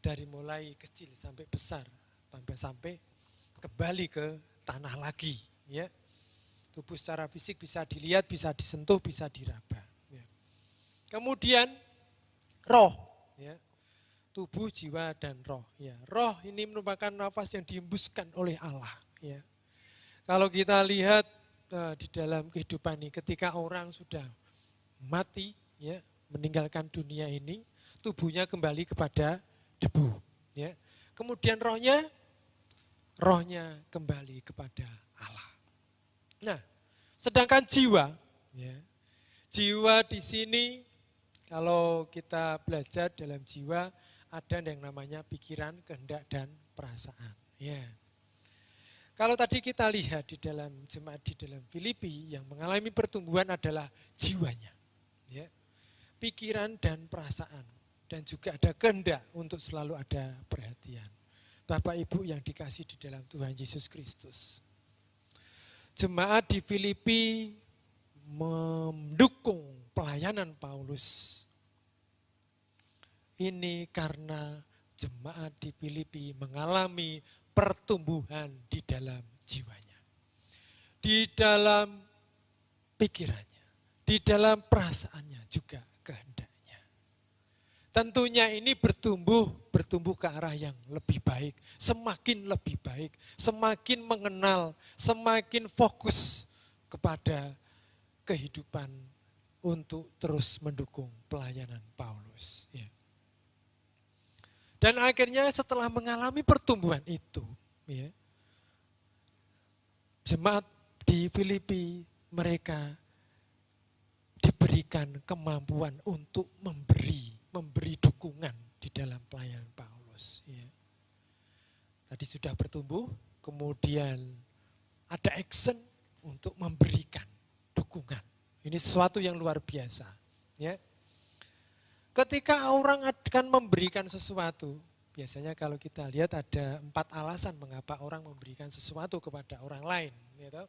dari mulai kecil sampai besar, sampai kembali ke tanah lagi. Ya. Tubuh secara fisik bisa dilihat, bisa disentuh, bisa diraba. Ya. Kemudian roh, ya. Tubuh, jiwa, dan roh. Ya. Roh ini merupakan nafas yang dihembuskan oleh Allah. Ya. Kalau kita lihat di dalam kehidupan ini, ketika orang sudah mati, ya, meninggalkan dunia ini, tubuhnya kembali kepada debu. Ya. Kemudian rohnya kembali kepada Allah. Nah, sedangkan jiwa, ya, jiwa di sini kalau kita belajar dalam jiwa ada yang namanya pikiran, kehendak, dan perasaan. Ya. Kalau tadi kita lihat di dalam jemaat di dalam Filipi yang mengalami pertumbuhan adalah jiwanya, ya, pikiran dan perasaan. Dan juga ada kehendak untuk selalu ada perhatian. Bapak Ibu yang dikasih di dalam Tuhan Yesus Kristus. Jemaat di Filipi mendukung pelayanan Paulus. Ini karena jemaat di Filipi mengalami pertumbuhan di dalam jiwanya. Di dalam pikirannya, di dalam perasaannya juga kehendaknya. Tentunya ini bertumbuh ke arah yang lebih baik, semakin lebih baik, semakin mengenal, semakin fokus kepada kehidupan untuk terus mendukung pelayanan Paulus. Ya. Dan akhirnya setelah mengalami pertumbuhan itu, ya, jemaat di Filipi mereka diberikan kemampuan untuk memberi dukungan di dalam pelayanan Paulus. Ya. Tadi sudah bertumbuh, kemudian ada action untuk memberikan dukungan. Ini sesuatu yang luar biasa. Ya. Ketika orang akan memberikan sesuatu, biasanya kalau kita lihat ada 4 alasan mengapa orang memberikan sesuatu kepada orang lain. Gitu.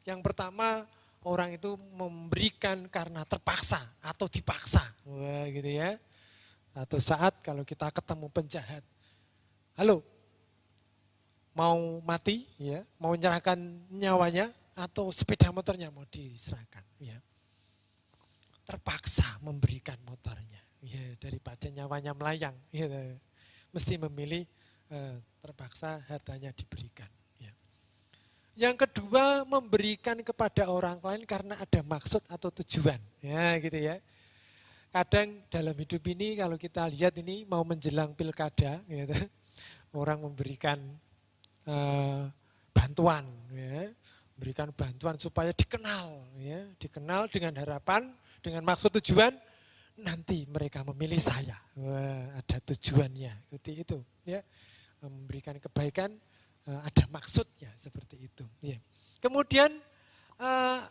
Yang pertama, orang itu memberikan karena terpaksa atau dipaksa. Wah, gitu ya. Satu saat kalau kita ketemu penjahat, halo, mau mati, ya, mau menyerahkan nyawanya atau sepeda motornya mau diserahkan, ya. Terpaksa memberikan motornya, ya, daripada nyawanya melayang, ya, mesti memilih terpaksa hartanya diberikan. Ya. Yang kedua, memberikan kepada orang lain karena ada maksud atau tujuan. Ya, gitu ya. Kadang dalam hidup ini kalau kita lihat ini mau menjelang pilkada, gitu, orang memberikan bantuan, ya, memberikan bantuan supaya dikenal, ya, dikenal dengan harapan, dengan maksud tujuan nanti mereka memilih saya. Wah, ada tujuannya, seperti itu, ya, memberikan kebaikan ada maksudnya seperti itu. Ya. Kemudian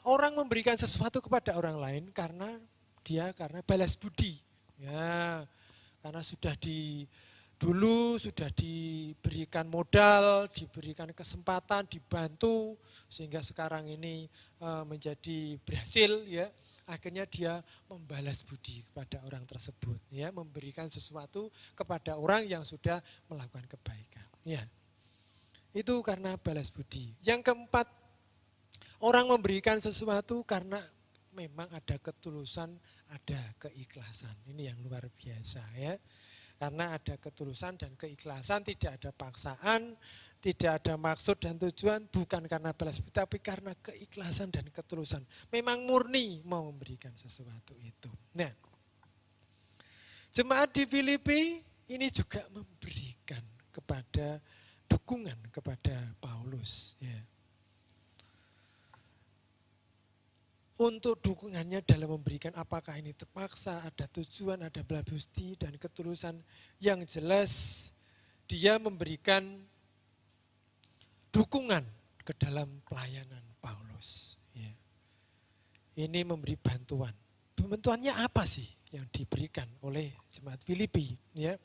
orang memberikan sesuatu kepada orang lain karena balas budi, ya, karena dulu sudah diberikan modal, diberikan kesempatan, dibantu sehingga sekarang ini menjadi berhasil, ya. Akhirnya dia membalas budi kepada orang tersebut, ya, memberikan sesuatu kepada orang yang sudah melakukan kebaikan, ya. Itu karena balas budi. Yang keempat, orang memberikan sesuatu karena memang ada ketulusan, ada keikhlasan. Ini yang luar biasa, ya. Karena ada ketulusan dan keikhlasan, tidak ada paksaan, tidak ada maksud dan tujuan, bukan karena balas budi, tapi karena keikhlasan dan ketulusan. Memang murni mau memberikan sesuatu itu. Nah, jemaat di Filipi ini juga memberikan kepada dukungan kepada Paulus, ya. Untuk dukungannya dalam memberikan, apakah ini terpaksa, ada tujuan, ada balas budi dan ketulusan. Yang jelas dia memberikan dukungan ke dalam pelayanan Paulus, ya. Ini memberi bantuan. Bantuannya apa sih yang diberikan oleh jemaat Filipi, ya?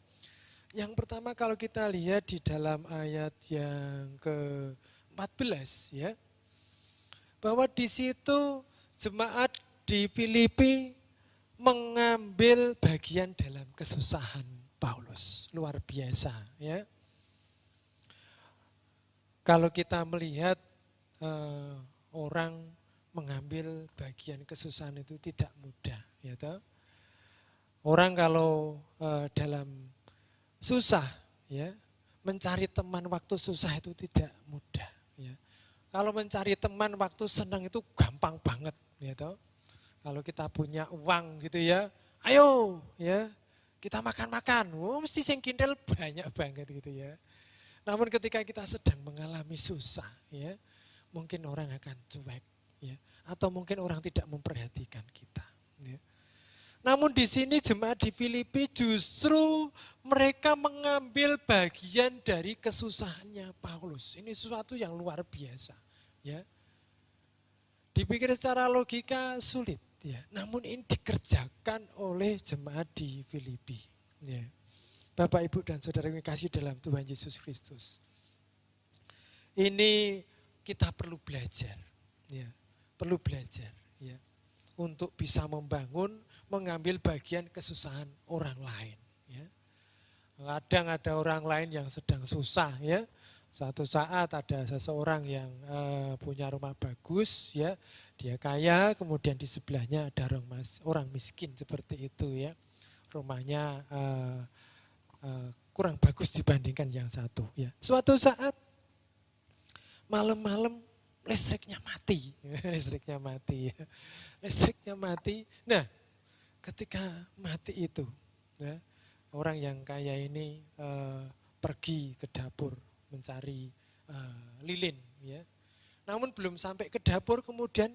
Yang pertama kalau kita lihat di dalam ayat yang ke-14, ya, bahwa di situ jemaat di Filipi mengambil bagian dalam kesusahan Paulus. Luar biasa, ya. Kalau kita melihat orang mengambil bagian kesusahan itu tidak mudah, ya toh. Orang kalau dalam susah, ya, mencari teman waktu susah itu tidak mudah, ya. Kalau mencari teman waktu senang itu gampang banget, ya toh. Kalau kita punya uang gitu, ya, ayo, ya, kita makan-makan. Oh, mesti sing kintil banyak banget gitu, ya. Namun ketika kita sedang mengalami susah, ya, mungkin orang akan cuek, ya, atau mungkin orang tidak memperhatikan kita, ya. Namun di sini jemaat di Filipi justru mereka mengambil bagian dari kesusahannya Paulus. Ini sesuatu yang luar biasa, ya. Dipikir secara logika sulit, ya. Namun ini dikerjakan oleh jemaat di Filipi, ya. Bapak, Ibu, dan saudara yang kasih dalam Tuhan Yesus Kristus. Ini kita perlu belajar, ya. Perlu belajar, ya, untuk bisa mengambil bagian kesusahan orang lain, ya. Kadang ada orang lain yang sedang susah, ya. Suatu saat ada seseorang yang punya rumah bagus, ya, dia kaya, kemudian di sebelahnya ada orang miskin seperti itu, ya. Rumahnya kurang bagus dibandingkan yang satu, ya. Suatu saat malam-malam listriknya mati, listriknya mati, ya. Listriknya mati. Nah, ketika mati itu, ya, orang yang kaya ini pergi ke dapur mencari lilin, ya. Namun belum sampai ke dapur kemudian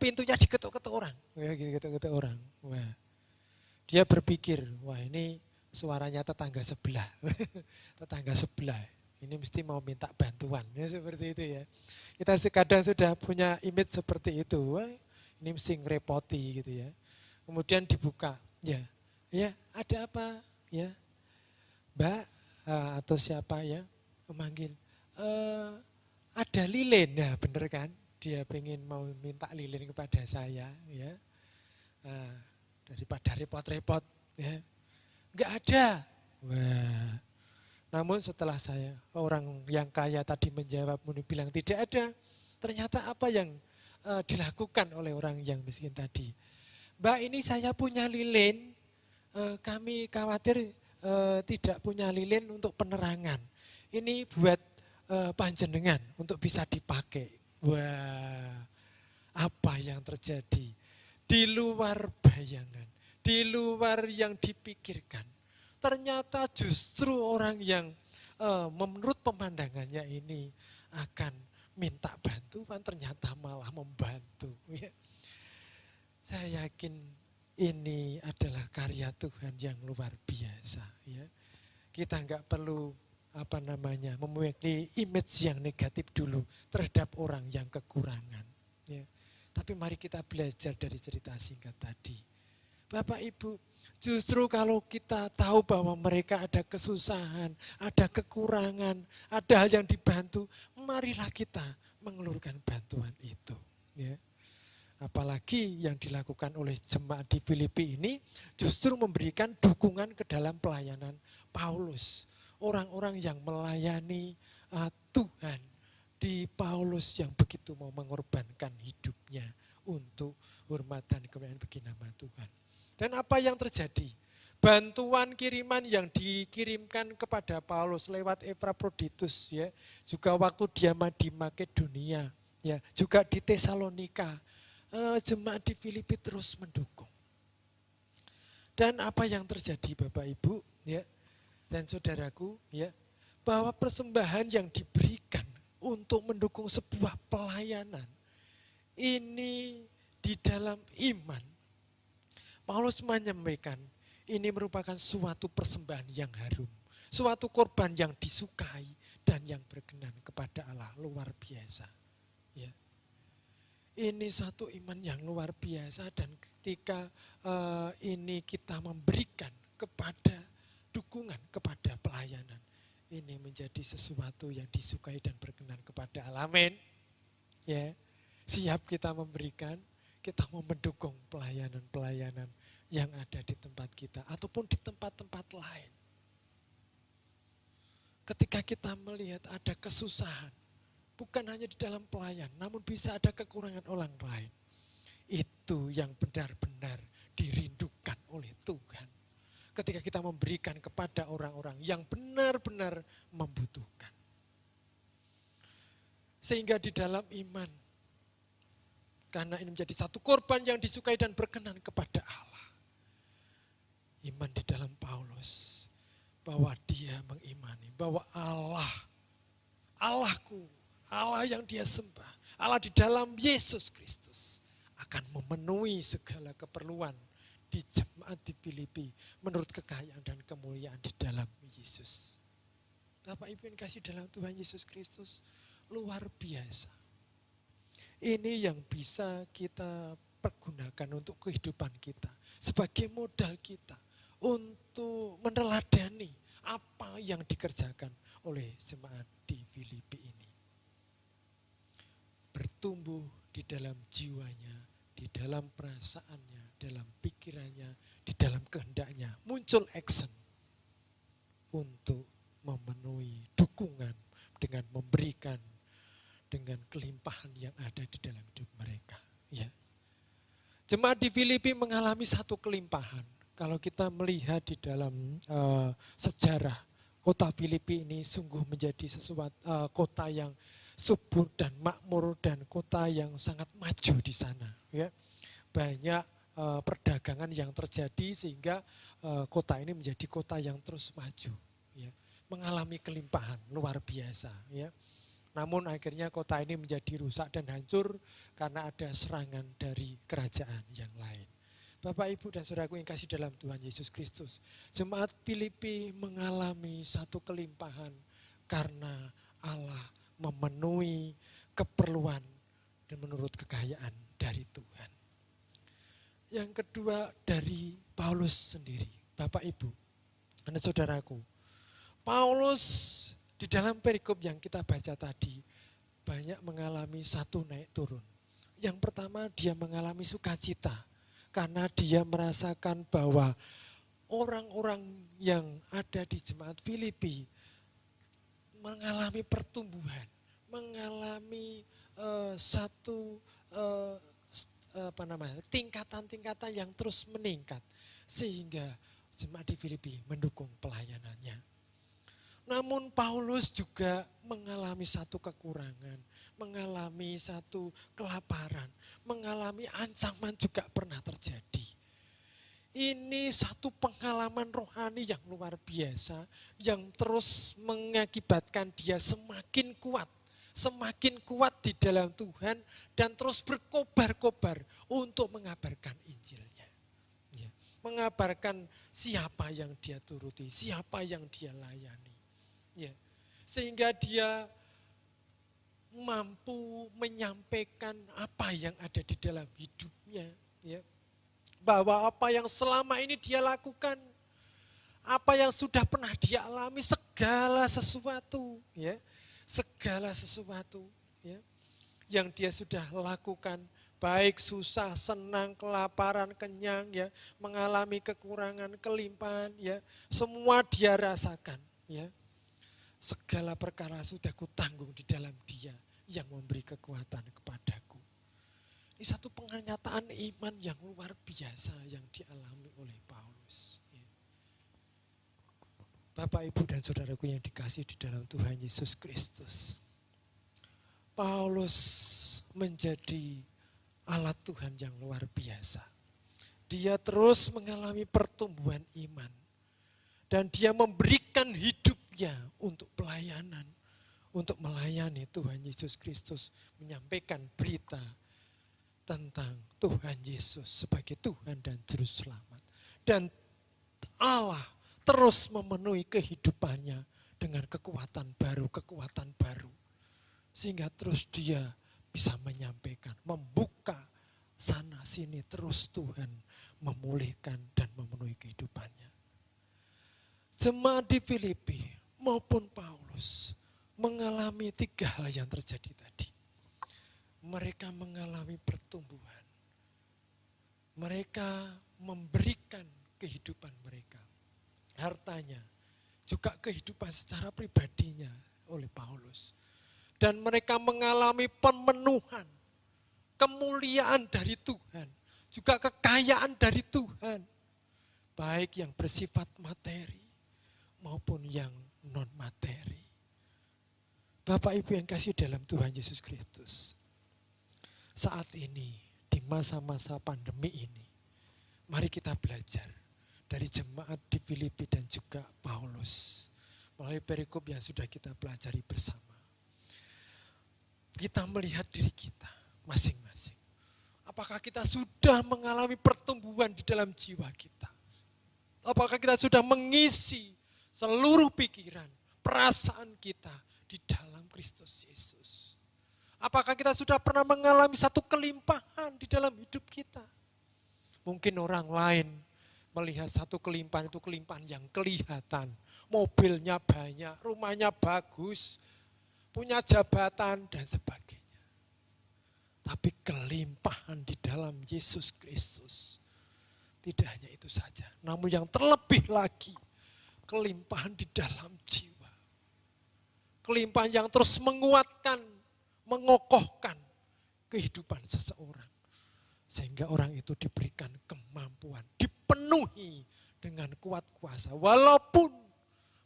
pintunya diketuk-ketuk orang, ya, diketuk-ketuk orang. Wah, dia berpikir, wah ini suaranya tetangga sebelah, tetangga sebelah. Ini mesti mau minta bantuan, ya, seperti itu, ya. Kita kadang sudah punya image seperti itu, wah, ini mesti ngerepoti gitu, ya. Kemudian dibuka, ya, ya, ada apa, ya, Mbak atau siapa, ya, memanggil, ada lilin, nah bener kan, dia pengen mau minta lilin kepada saya, ya, daripada repot-repot, ya, nggak ada. Wah, namun setelah orang yang kaya tadi menjawab, bilang tidak ada, ternyata apa yang dilakukan oleh orang yang miskin tadi? Mbak, ini saya punya lilin, kami khawatir tidak punya lilin untuk penerangan. Ini buat panjenengan untuk bisa dipakai. Wah, apa yang terjadi di luar bayangan, di luar yang dipikirkan. Ternyata justru orang yang menurut pemandangannya ini akan minta bantuan, ternyata malah membantu. Ya. Saya yakin ini adalah karya Tuhan yang luar biasa. Ya. Kita nggak perlu memiliki image yang negatif dulu terhadap orang yang kekurangan. Ya. Tapi mari kita belajar dari cerita singkat tadi. Bapak Ibu, justru kalau kita tahu bahwa mereka ada kesusahan, ada kekurangan, ada hal yang dibantu, marilah kita mengelurkan bantuan itu. Ya. Apalagi yang dilakukan oleh jemaat di Filipi ini justru memberikan dukungan ke dalam pelayanan Paulus. Orang-orang yang melayani Tuhan di Paulus yang begitu mau mengorbankan hidupnya untuk hormat dan kemuliaan bagi nama Tuhan. Dan apa yang terjadi? Bantuan kiriman yang dikirimkan kepada Paulus lewat Epafroditus, ya, juga waktu dia di Makedonia, ya, juga di Tesalonika, jemaat di Filipi terus mendukung. Dan apa yang terjadi Bapak Ibu, ya, dan saudaraku, ya, bahwa persembahan yang diberikan untuk mendukung sebuah pelayanan ini di dalam iman, Paulus menyampaikan ini merupakan suatu persembahan yang harum, suatu korban yang disukai dan yang berkenan kepada Allah, luar biasa. Ya. Ini satu iman yang luar biasa, dan ketika ini kita memberikan kepada dukungan kepada pelayanan, ini menjadi sesuatu yang disukai dan berkenan kepada Allah. Amin. Ya, siap kita memberikan, kita mau mendukung pelayanan-pelayanan yang ada di tempat kita ataupun di tempat-tempat lain. Ketika kita melihat ada kesusahan, bukan hanya di dalam pelayan, namun bisa ada kekurangan orang lain. Itu yang benar-benar dirindukan oleh Tuhan. Ketika kita memberikan kepada orang-orang yang benar-benar membutuhkan. Sehingga di dalam iman, karena ini menjadi satu korban yang disukai dan berkenan kepada Allah. Iman di dalam Paulus, bahwa dia mengimani bahwa Allahku, Allah yang dia sembah, Allah di dalam Yesus Kristus akan memenuhi segala keperluan di jemaat di Filipi menurut kekayaan dan kemuliaan di dalam Yesus. Bapak Ibu yang kasih dalam Tuhan Yesus Kristus, luar biasa. Ini yang bisa kita pergunakan untuk kehidupan kita, sebagai modal kita untuk meneladani apa yang dikerjakan oleh jemaat di Filipi ini. Bertumbuh di dalam jiwanya, di dalam perasaannya, dalam pikirannya, di dalam kehendaknya, muncul action untuk memenuhi dukungan dengan memberikan dengan kelimpahan yang ada di dalam hidup mereka. Ya. Jemaat di Filipi mengalami satu kelimpahan. Kalau kita melihat di dalam sejarah, kota Filipi ini sungguh menjadi sesuatu kota yang subur dan makmur dan kota yang sangat maju di sana. Ya. Banyak perdagangan yang terjadi sehingga kota ini menjadi kota yang terus maju. Ya. Mengalami kelimpahan luar biasa. Ya. Namun akhirnya kota ini menjadi rusak dan hancur karena ada serangan dari kerajaan yang lain. Bapak, Ibu, dan saudaraku yang kasih dalam Tuhan Yesus Kristus, jemaat Filipi mengalami satu kelimpahan karena Allah memenuhi keperluan dan menurut kekayaan dari Tuhan. Yang kedua dari Paulus sendiri, Bapak, Ibu, dan saudaraku, Paulus di dalam perikop yang kita baca tadi banyak mengalami satu naik turun. Yang pertama, dia mengalami sukacita karena dia merasakan bahwa orang-orang yang ada di jemaat Filipi mengalami pertumbuhan, mengalami tingkatan-tingkatan yang terus meningkat sehingga jemaat di Filipi mendukung pelayanannya. Namun Paulus juga mengalami satu kekurangan, mengalami satu kelaparan, mengalami ancaman juga pernah terjadi. Ini satu pengalaman rohani yang luar biasa, yang terus mengakibatkan dia semakin kuat di dalam Tuhan, dan terus berkobar-kobar untuk mengabarkan Injilnya. Ya, mengabarkan siapa yang dia turuti, siapa yang dia layani. Ya, sehingga dia mampu menyampaikan apa yang ada di dalam hidupnya. Ya, bahwa apa yang selama ini dia lakukan, apa yang sudah pernah dia alami, segala sesuatu, ya, segala sesuatu, ya, yang dia sudah lakukan, baik susah, senang, kelaparan, kenyang, ya, mengalami kekurangan, kelimpahan, ya, semua dia rasakan, ya. Segala perkara sudah kutanggung di dalam Dia yang memberi kekuatan kepadaku. Ini satu pernyataan iman yang luar biasa yang dialami oleh Paulus. Bapak, Ibu, dan saudaraku yang dikasihi di dalam Tuhan Yesus Kristus. Paulus menjadi alat Tuhan yang luar biasa. Dia terus mengalami pertumbuhan iman. Dan dia memberikan hidupnya untuk pelayanan. Untuk melayani Tuhan Yesus Kristus. Menyampaikan berita tentang Tuhan Yesus sebagai Tuhan dan Juru Selamat. Dan Allah terus memenuhi kehidupannya dengan kekuatan baru. Sehingga terus dia bisa menyampaikan, membuka sana sini, terus Tuhan memulihkan dan memenuhi kehidupannya. Jemaat di Filipi maupun Paulus mengalami 3 hal yang terjadi tadi. Mereka mengalami pertumbuhan. Mereka memberikan kehidupan mereka, hartanya, juga kehidupan secara pribadinya oleh Paulus. Dan mereka mengalami pemenuhan, kemuliaan dari Tuhan, juga kekayaan dari Tuhan. Baik yang bersifat materi maupun yang non materi. Bapak Ibu yang kasih dalam Tuhan Yesus Kristus. Saat ini, di masa-masa pandemi ini, mari kita belajar dari jemaat di Filipi dan juga Paulus. Melalui perikop yang sudah kita pelajari bersama. Kita melihat diri kita masing-masing. Apakah kita sudah mengalami pertumbuhan di dalam jiwa kita? Apakah kita sudah mengisi seluruh pikiran, perasaan kita di dalam Kristus Yesus? Apakah kita sudah pernah mengalami satu kelimpahan di dalam hidup kita? Mungkin orang lain melihat satu kelimpahan itu kelimpahan yang kelihatan. Mobilnya banyak, rumahnya bagus, punya jabatan dan sebagainya. Tapi kelimpahan di dalam Yesus Kristus tidak hanya itu saja. Namun yang terlebih lagi, kelimpahan di dalam jiwa. Kelimpahan yang terus menguatkan, mengokohkan kehidupan seseorang. Sehingga orang itu diberikan kemampuan, dipenuhi dengan kuat kuasa. Walaupun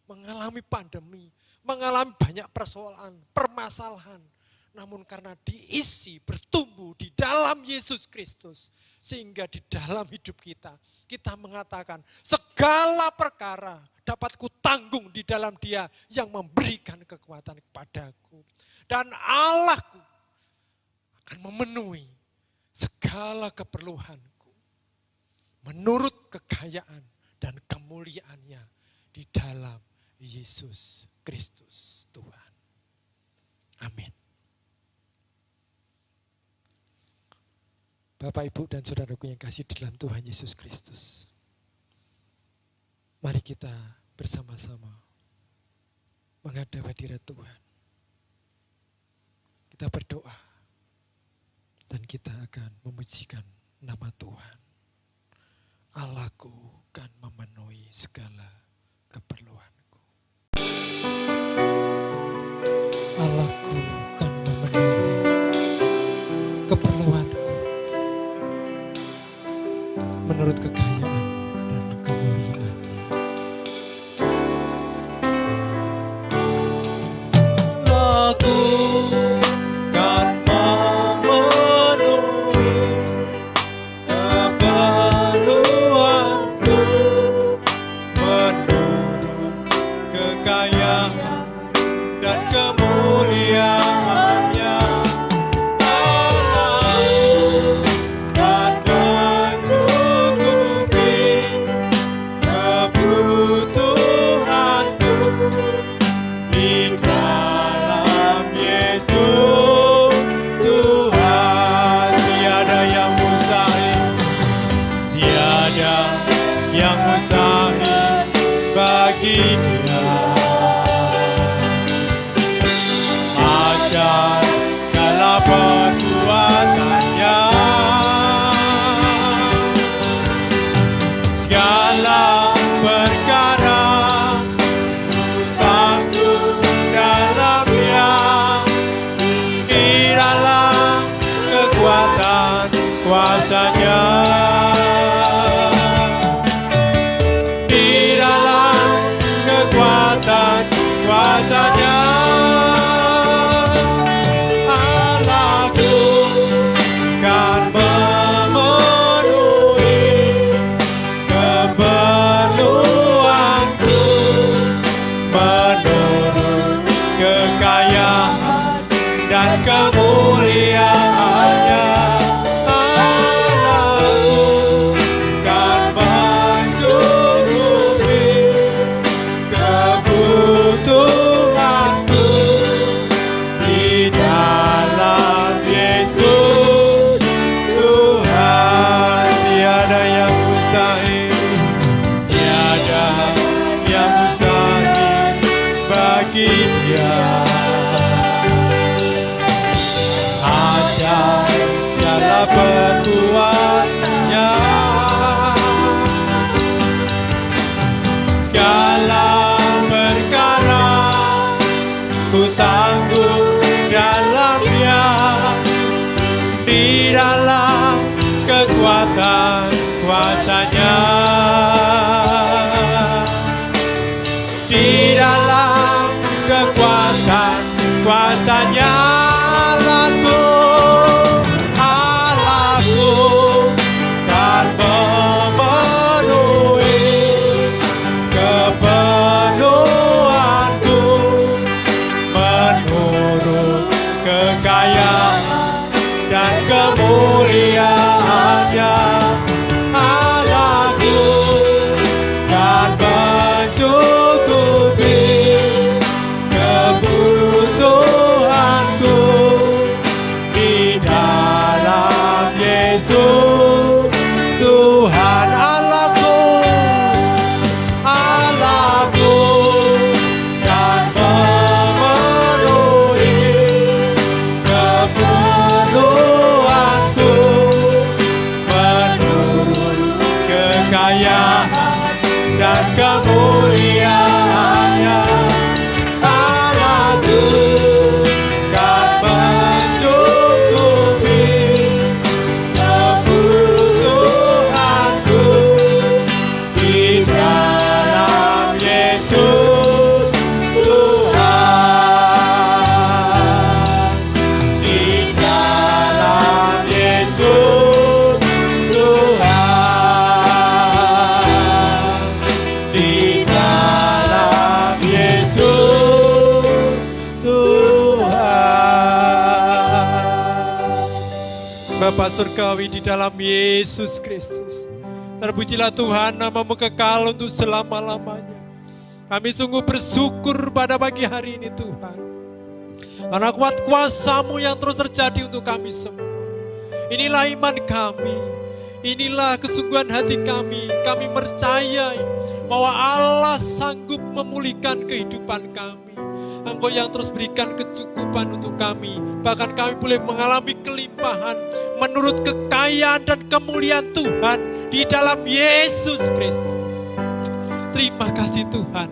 mengalami pandemi, mengalami banyak persoalan, permasalahan. Namun karena diisi, bertumbuh di dalam Yesus Kristus. Sehingga di dalam hidup kita, kita mengatakan segala perkara dapat kutanggung di dalam Dia yang memberikan kekuatan kepadaku. Dan Allahku akan memenuhi segala keperluanku menurut kekayaan dan kemuliaannya di dalam Yesus Kristus Tuhan. Amin. Bapak, Ibu, dan saudaraku yang kasih dalam Tuhan Yesus Kristus. Mari kita bersama-sama menghadap hadirat Tuhan. Kita berdoa dan kita akan memujikan nama Tuhan. Allahku kan memenuhi segala keperluanku. Allahku kan memenuhi keperluanku menurut kekayaan dan kemuliaan-Nya. kuasanya. Di dalam kekuatan kuasanya, Allahku kan memenuhi keperluanku menurut kekayaan dan kemuliaannya. Allahku kan mencukupi kebutuhanku di dalam Yesus Tuhan. Tiada yang mustahil, tiada yang mustahil bagi Dia. Ajar segala perbuatannya, segala perkara ku tanggung dalam Dia. Di dalam kekuatan kuasanya, di dalam kekuatan kuasanya, Allahku kan memenuhi keperluanku menurut kekayaan dan kemuliaannya. Allahku kan mencukupi kebutuhanku di dalam Yesus Tuhan. Allahku kan memenuhi keperluanku menurut kekayaan dan kemuliaannya. Allahku kan mencukupi kebutuhanku di dalam Yesus Tuhan. Di dalam Yesus Tuhan. Di dalam Yesus Tuhan. Bapa Surgawi, di dalam Yesus Kristus, terpujilah Tuhan, namamu kekal untuk selama-lamanya. Kami sungguh bersyukur pada pagi hari ini Tuhan, karena kuat kuasa-Mu yang terus terjadi untuk kami semua. Inilah iman kami, inilah kesungguhan hati kami. Kami percaya bahwa Allah sanggup memulihkan kehidupan kami. Engkau yang terus berikan kecukupan untuk kami. Bahkan kami boleh mengalami kelimpahan menurut kekayaan dan kemuliaan Tuhan di dalam Yesus Kristus. Terima kasih Tuhan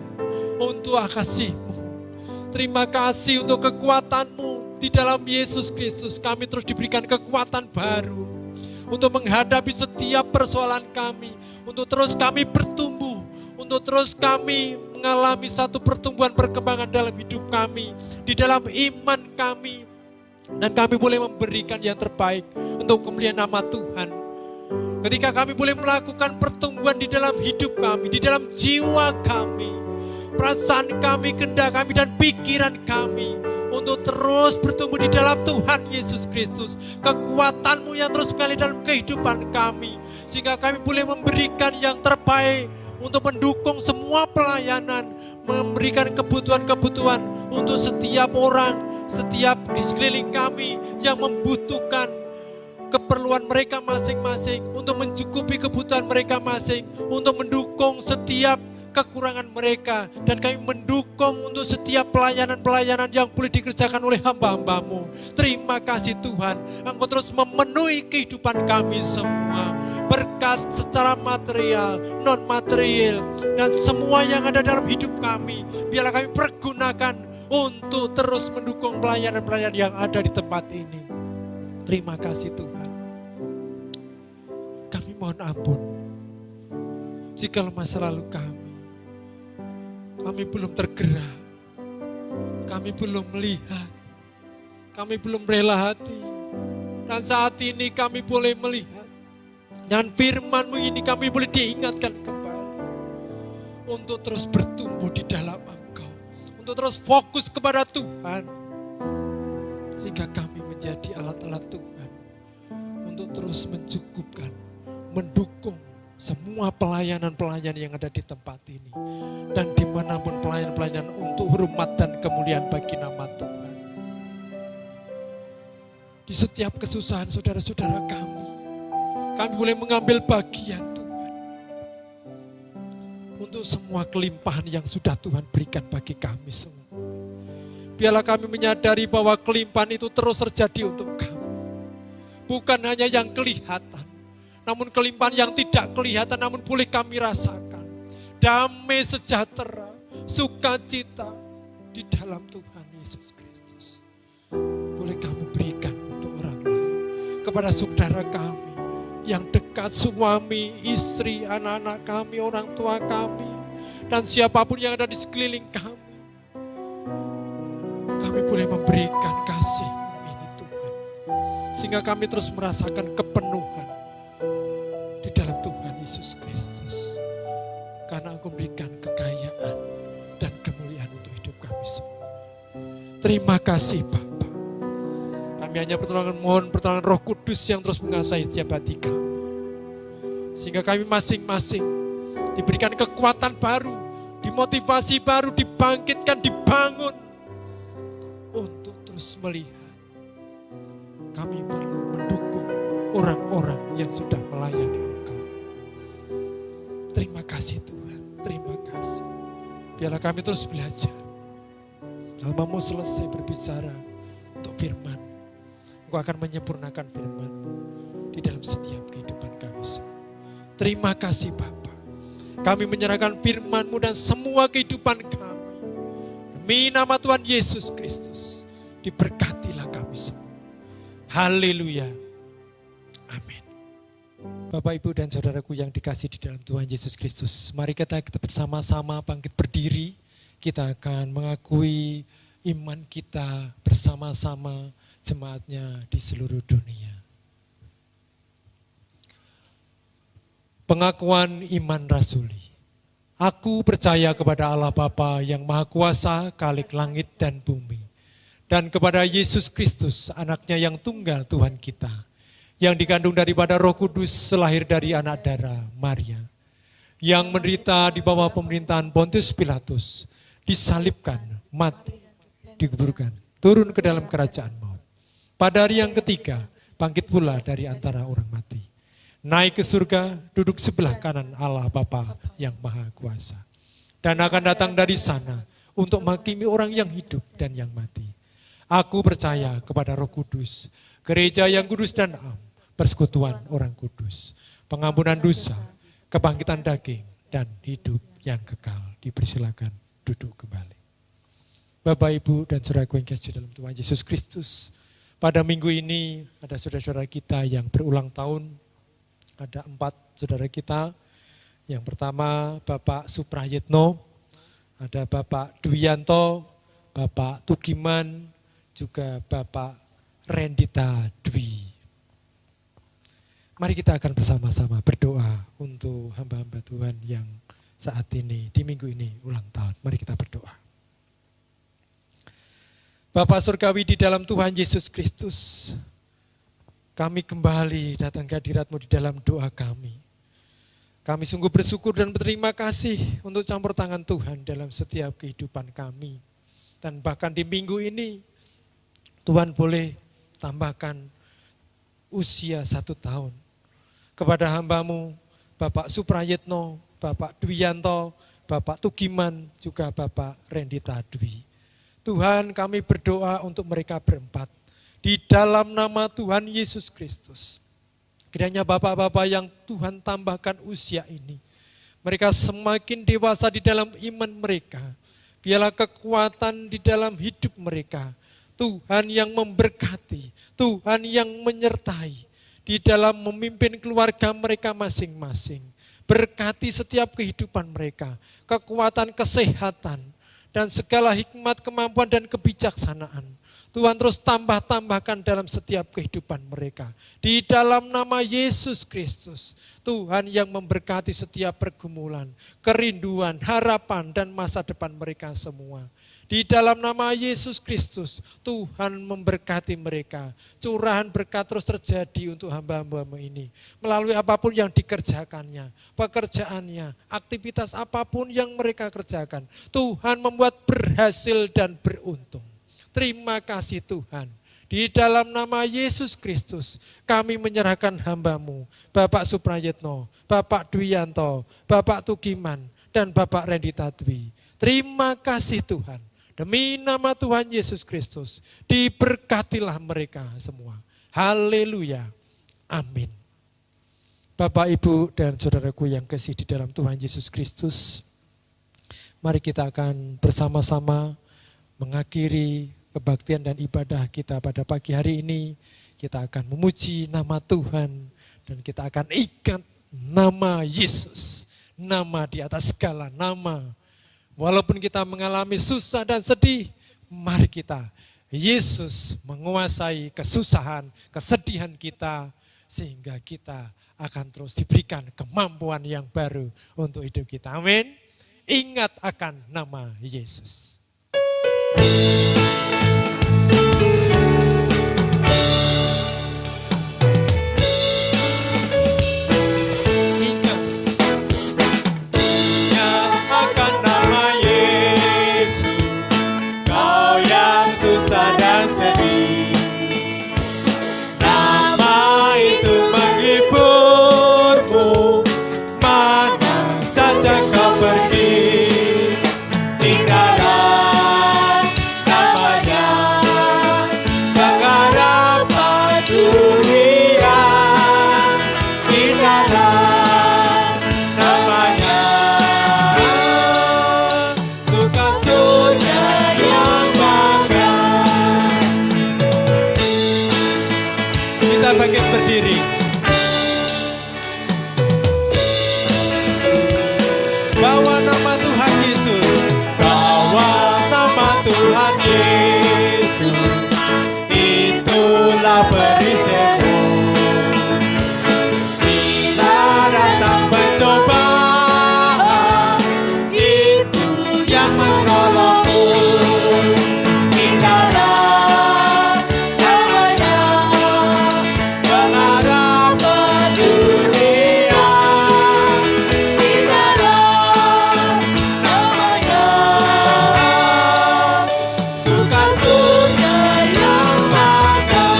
untuk kasih-Mu. Terima kasih untuk kekuatan-Mu di dalam Yesus Kristus. Kami terus diberikan kekuatan baru untuk menghadapi setiap persoalan kami, untuk terus kami bertumbuh, untuk terus kami mengalami satu pertumbuhan perkembangan dalam hidup kami, di dalam iman kami, dan kami boleh memberikan yang terbaik untuk kemuliaan nama Tuhan. Ketika kami boleh melakukan pertumbuhan di dalam hidup kami, di dalam jiwa kami, perasaan kami, kehendak kami, dan pikiran kami, untuk terus bertumbuh di dalam Tuhan Yesus Kristus. Kekuatan-Mu yang terus mengalir dalam kehidupan kami, sehingga kami boleh memberikan yang terbaik untuk mendukung semua pelayanan, memberikan kebutuhan-kebutuhan untuk setiap orang, setiap di sekeliling kami yang membutuhkan keperluan mereka masing-masing, untuk mencukupi kebutuhan mereka masing, untuk mendukung setiap kekurangan mereka, dan kami mendukung untuk setiap pelayanan-pelayanan yang boleh dikerjakan oleh hamba-hamba-Mu. Terima kasih Tuhan, Engkau terus memenuhi kehidupan kami semua, berkat secara material, non material, dan semua yang ada dalam hidup kami. Biarlah kami pergunakan untuk terus mendukung pelayanan-pelayanan yang ada di tempat ini. Terima kasih Tuhan. mohon ampun. Jikalau masa lalu kami belum tergerak, kami belum melihat, kami belum rela hati. Dan saat ini kami boleh melihat, dan firman-Mu ini kami boleh diingatkan kembali. Untuk terus bertumbuh di dalam Engkau, untuk terus fokus kepada Tuhan. Sehingga kami menjadi alat-alat Tuhan, untuk terus mencukupkan, mendukung semua pelayanan-pelayanan yang ada di tempat ini. Dan dimanapun pelayanan-pelayanan untuk hormat dan kemuliaan bagi nama Tuhan. Di setiap kesusahan saudara-saudara kami boleh mengambil bagian Tuhan. Untuk semua kelimpahan yang sudah Tuhan berikan bagi kami semua. Biarlah kami menyadari bahwa kelimpahan itu terus terjadi untuk kami. Bukan hanya yang kelihatan, namun kelimpahan yang tidak kelihatan namun boleh kami rasakan. Damai sejahtera, sukacita di dalam Tuhan Yesus Kristus. Boleh kami berikan untuk orang lain. Kepada saudara kami yang dekat, suami, istri, anak-anak kami, orang tua kami. Dan siapapun yang ada di sekeliling kami. Kami boleh memberikan kasih-Mu ini Tuhan. Sehingga kami terus merasakan kepenuhan di dalam Tuhan Yesus Kristus. Karena Engkau berikan kekayaan dan kemuliaan untuk hidup kami semua. Terima kasih Bapa. Kami hanya mohon pertolongan Roh Kudus yang terus mengasai setiap hati kami. Sehingga kami masing-masing diberikan kekuatan baru, dimotivasi baru, dibangkitkan, dibangun. Untuk terus melihat. Kami perlu mendukung orang-orang yang sudah melayani Engkau. Terima kasih Tuhan, terima kasih. Biarlah kami terus belajar. Alma-Mu selesai berbicara untuk firman. Engkau akan menyempurnakan firman di dalam setiap kehidupan kami semua. Terima kasih Bapa. Kami menyerahkan firman-Mu dan semua kehidupan kami. Demi nama Tuhan Yesus Kristus, diberkatilah kami semua. Haleluya. Amin. Bapak, Ibu, dan saudaraku yang dikasih di dalam Tuhan Yesus Kristus, mari kita bersama-sama bangkit berdiri. Kita akan mengakui iman kita bersama-sama jemaatnya di seluruh dunia. Pengakuan iman rasuli. Aku percaya kepada Allah Bapa yang Maha Kuasa, Khalik langit dan bumi. Dan kepada Yesus Kristus, anaknya yang tunggal Tuhan kita. Yang dikandung daripada Roh Kudus, selahir dari anak darah Maria. Yang menderita di bawah pemerintahan Pontius Pilatus. Disalibkan, mati, dikuburkan, turun ke dalam kerajaan maut. Pada hari yang ketiga, bangkit pula dari antara orang mati. Naik ke surga, duduk sebelah kanan Allah Bapa yang Maha Kuasa. Dan akan datang dari sana untuk menghakimi orang yang hidup dan yang mati. Aku percaya kepada Roh Kudus, gereja yang kudus dan am, persekutuan orang kudus, pengampunan dosa, kebangkitan daging, dan hidup yang kekal. Dipersilakan duduk kembali. Bapak, Ibu, dan saudaraku yang kasih dalam Tuhan Yesus Kristus, pada minggu ini ada saudara-saudara kita yang berulang tahun. Ada 4 saudara kita. Yang pertama Bapak Suprayitno, ada Bapak Dwianto, Bapak Tugiman, juga Bapak Rendita Dwi. Mari kita akan bersama-sama berdoa untuk hamba-hamba Tuhan yang saat ini, di minggu ini ulang tahun. Mari kita berdoa. Bapa Surgawi di dalam Tuhan Yesus Kristus, kami kembali datang ke hadirat-Mu di dalam doa kami. Kami sungguh bersyukur dan berterima kasih untuk campur tangan Tuhan dalam setiap kehidupan kami. Dan bahkan di minggu ini, Tuhan boleh tambahkan usia 1 tahun. Kepada hamba-Mu, Bapak Suprayitno, Bapak Dwianto, Bapak Tugiman, juga Bapak Rendita Dwi. Tuhan, kami berdoa untuk mereka berempat. Di dalam nama Tuhan Yesus Kristus. Kiranya bapak-bapak yang Tuhan tambahkan usia ini. Mereka semakin dewasa di dalam iman mereka. Biarlah kekuatan di dalam hidup mereka. Tuhan yang memberkati. Tuhan yang menyertai. di dalam memimpin keluarga mereka masing-masing. Berkati setiap kehidupan mereka, kekuatan, kesehatan, dan segala hikmat, kemampuan, dan kebijaksanaan. Tuhan terus tambahkan dalam setiap kehidupan mereka. Di dalam nama Yesus Kristus, Tuhan yang memberkati setiap pergumulan, kerinduan, harapan, dan masa depan mereka semua. Di dalam nama Yesus Kristus, Tuhan memberkati mereka. Curahan berkat terus terjadi untuk hamba-hambamu ini. Melalui apapun yang dikerjakannya, pekerjaannya, aktivitas apapun yang mereka kerjakan. Tuhan membuat berhasil dan beruntung. Terima kasih Tuhan. Di dalam nama Yesus Kristus, kami menyerahkan hamba-Mu, Bapak Suprayitno, Bapak Dwianto, Bapak Tugiman, dan Bapak Randy Tadwi. Terima kasih Tuhan. Demi nama Tuhan Yesus Kristus, diberkatilah mereka semua. Haleluya. Amin. Bapak, Ibu, dan saudaraku yang kasih di dalam Tuhan Yesus Kristus, mari kita akan bersama-sama mengakhiri kebaktian dan ibadah kita pada pagi hari ini. Kita akan memuji nama Tuhan dan kita akan ikat nama Yesus. Nama di atas segala nama. Walaupun kita mengalami susah dan sedih, mari kita, Yesus menguasai kesusahan, kesedihan kita, sehingga kita akan terus diberikan kemampuan yang baru untuk hidup kita. Amin. Ingat akan nama Yesus. Susah dan sedih, nama itu menghiburmu, mana saja kau pergi. Tinggallah namanya, pengharapan dunia. Tinggallah namanya, suka surga yang kita bangkit berdiri. Bawa nama Tuhan Yesus. Bawa nama Tuhan Yesus. Itulah perisaimu. Bila datang pencobaan, itu yang menolongmu. Tinggallah namanya, pengharapan dunia. Tinggallah namanya, suka surga yang bakal.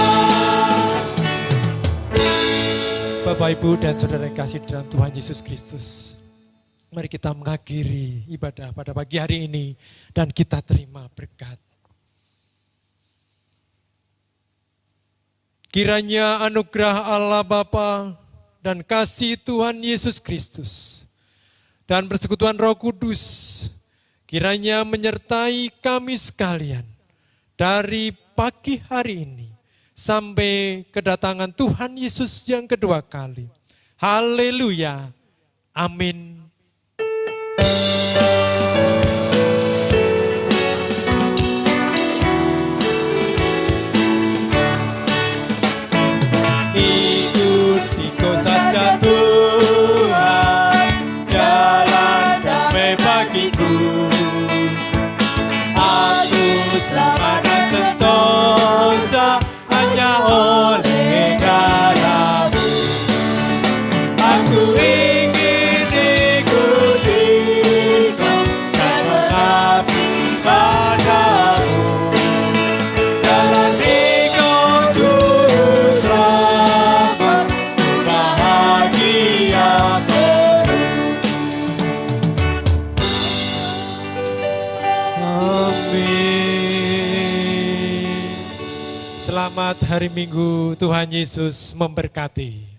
Bapak, Ibu, dan saudara yang kasih dalam Tuhan Yesus Kristus, mari kita mengakhiri ibadah pada pagi hari ini dan kita terima berkat. Kiranya anugerah Allah Bapa dan kasih Tuhan Yesus Kristus dan persekutuan Roh Kudus kiranya menyertai kami sekalian dari pagi hari ini sampai kedatangan Tuhan Yesus yang kedua kali. Haleluya. Amin. Ikut saja Tuhan, jalan damai bagiku. Aku selamat dan sentosa hanya oleh darah-Mu. Aku ingin ikuti Kau dan mengabdi padamu. Dalam Engkau juru selamat, ku bahagia penuh. Amin. Selamat hari Minggu, Tuhan Yesus memberkati.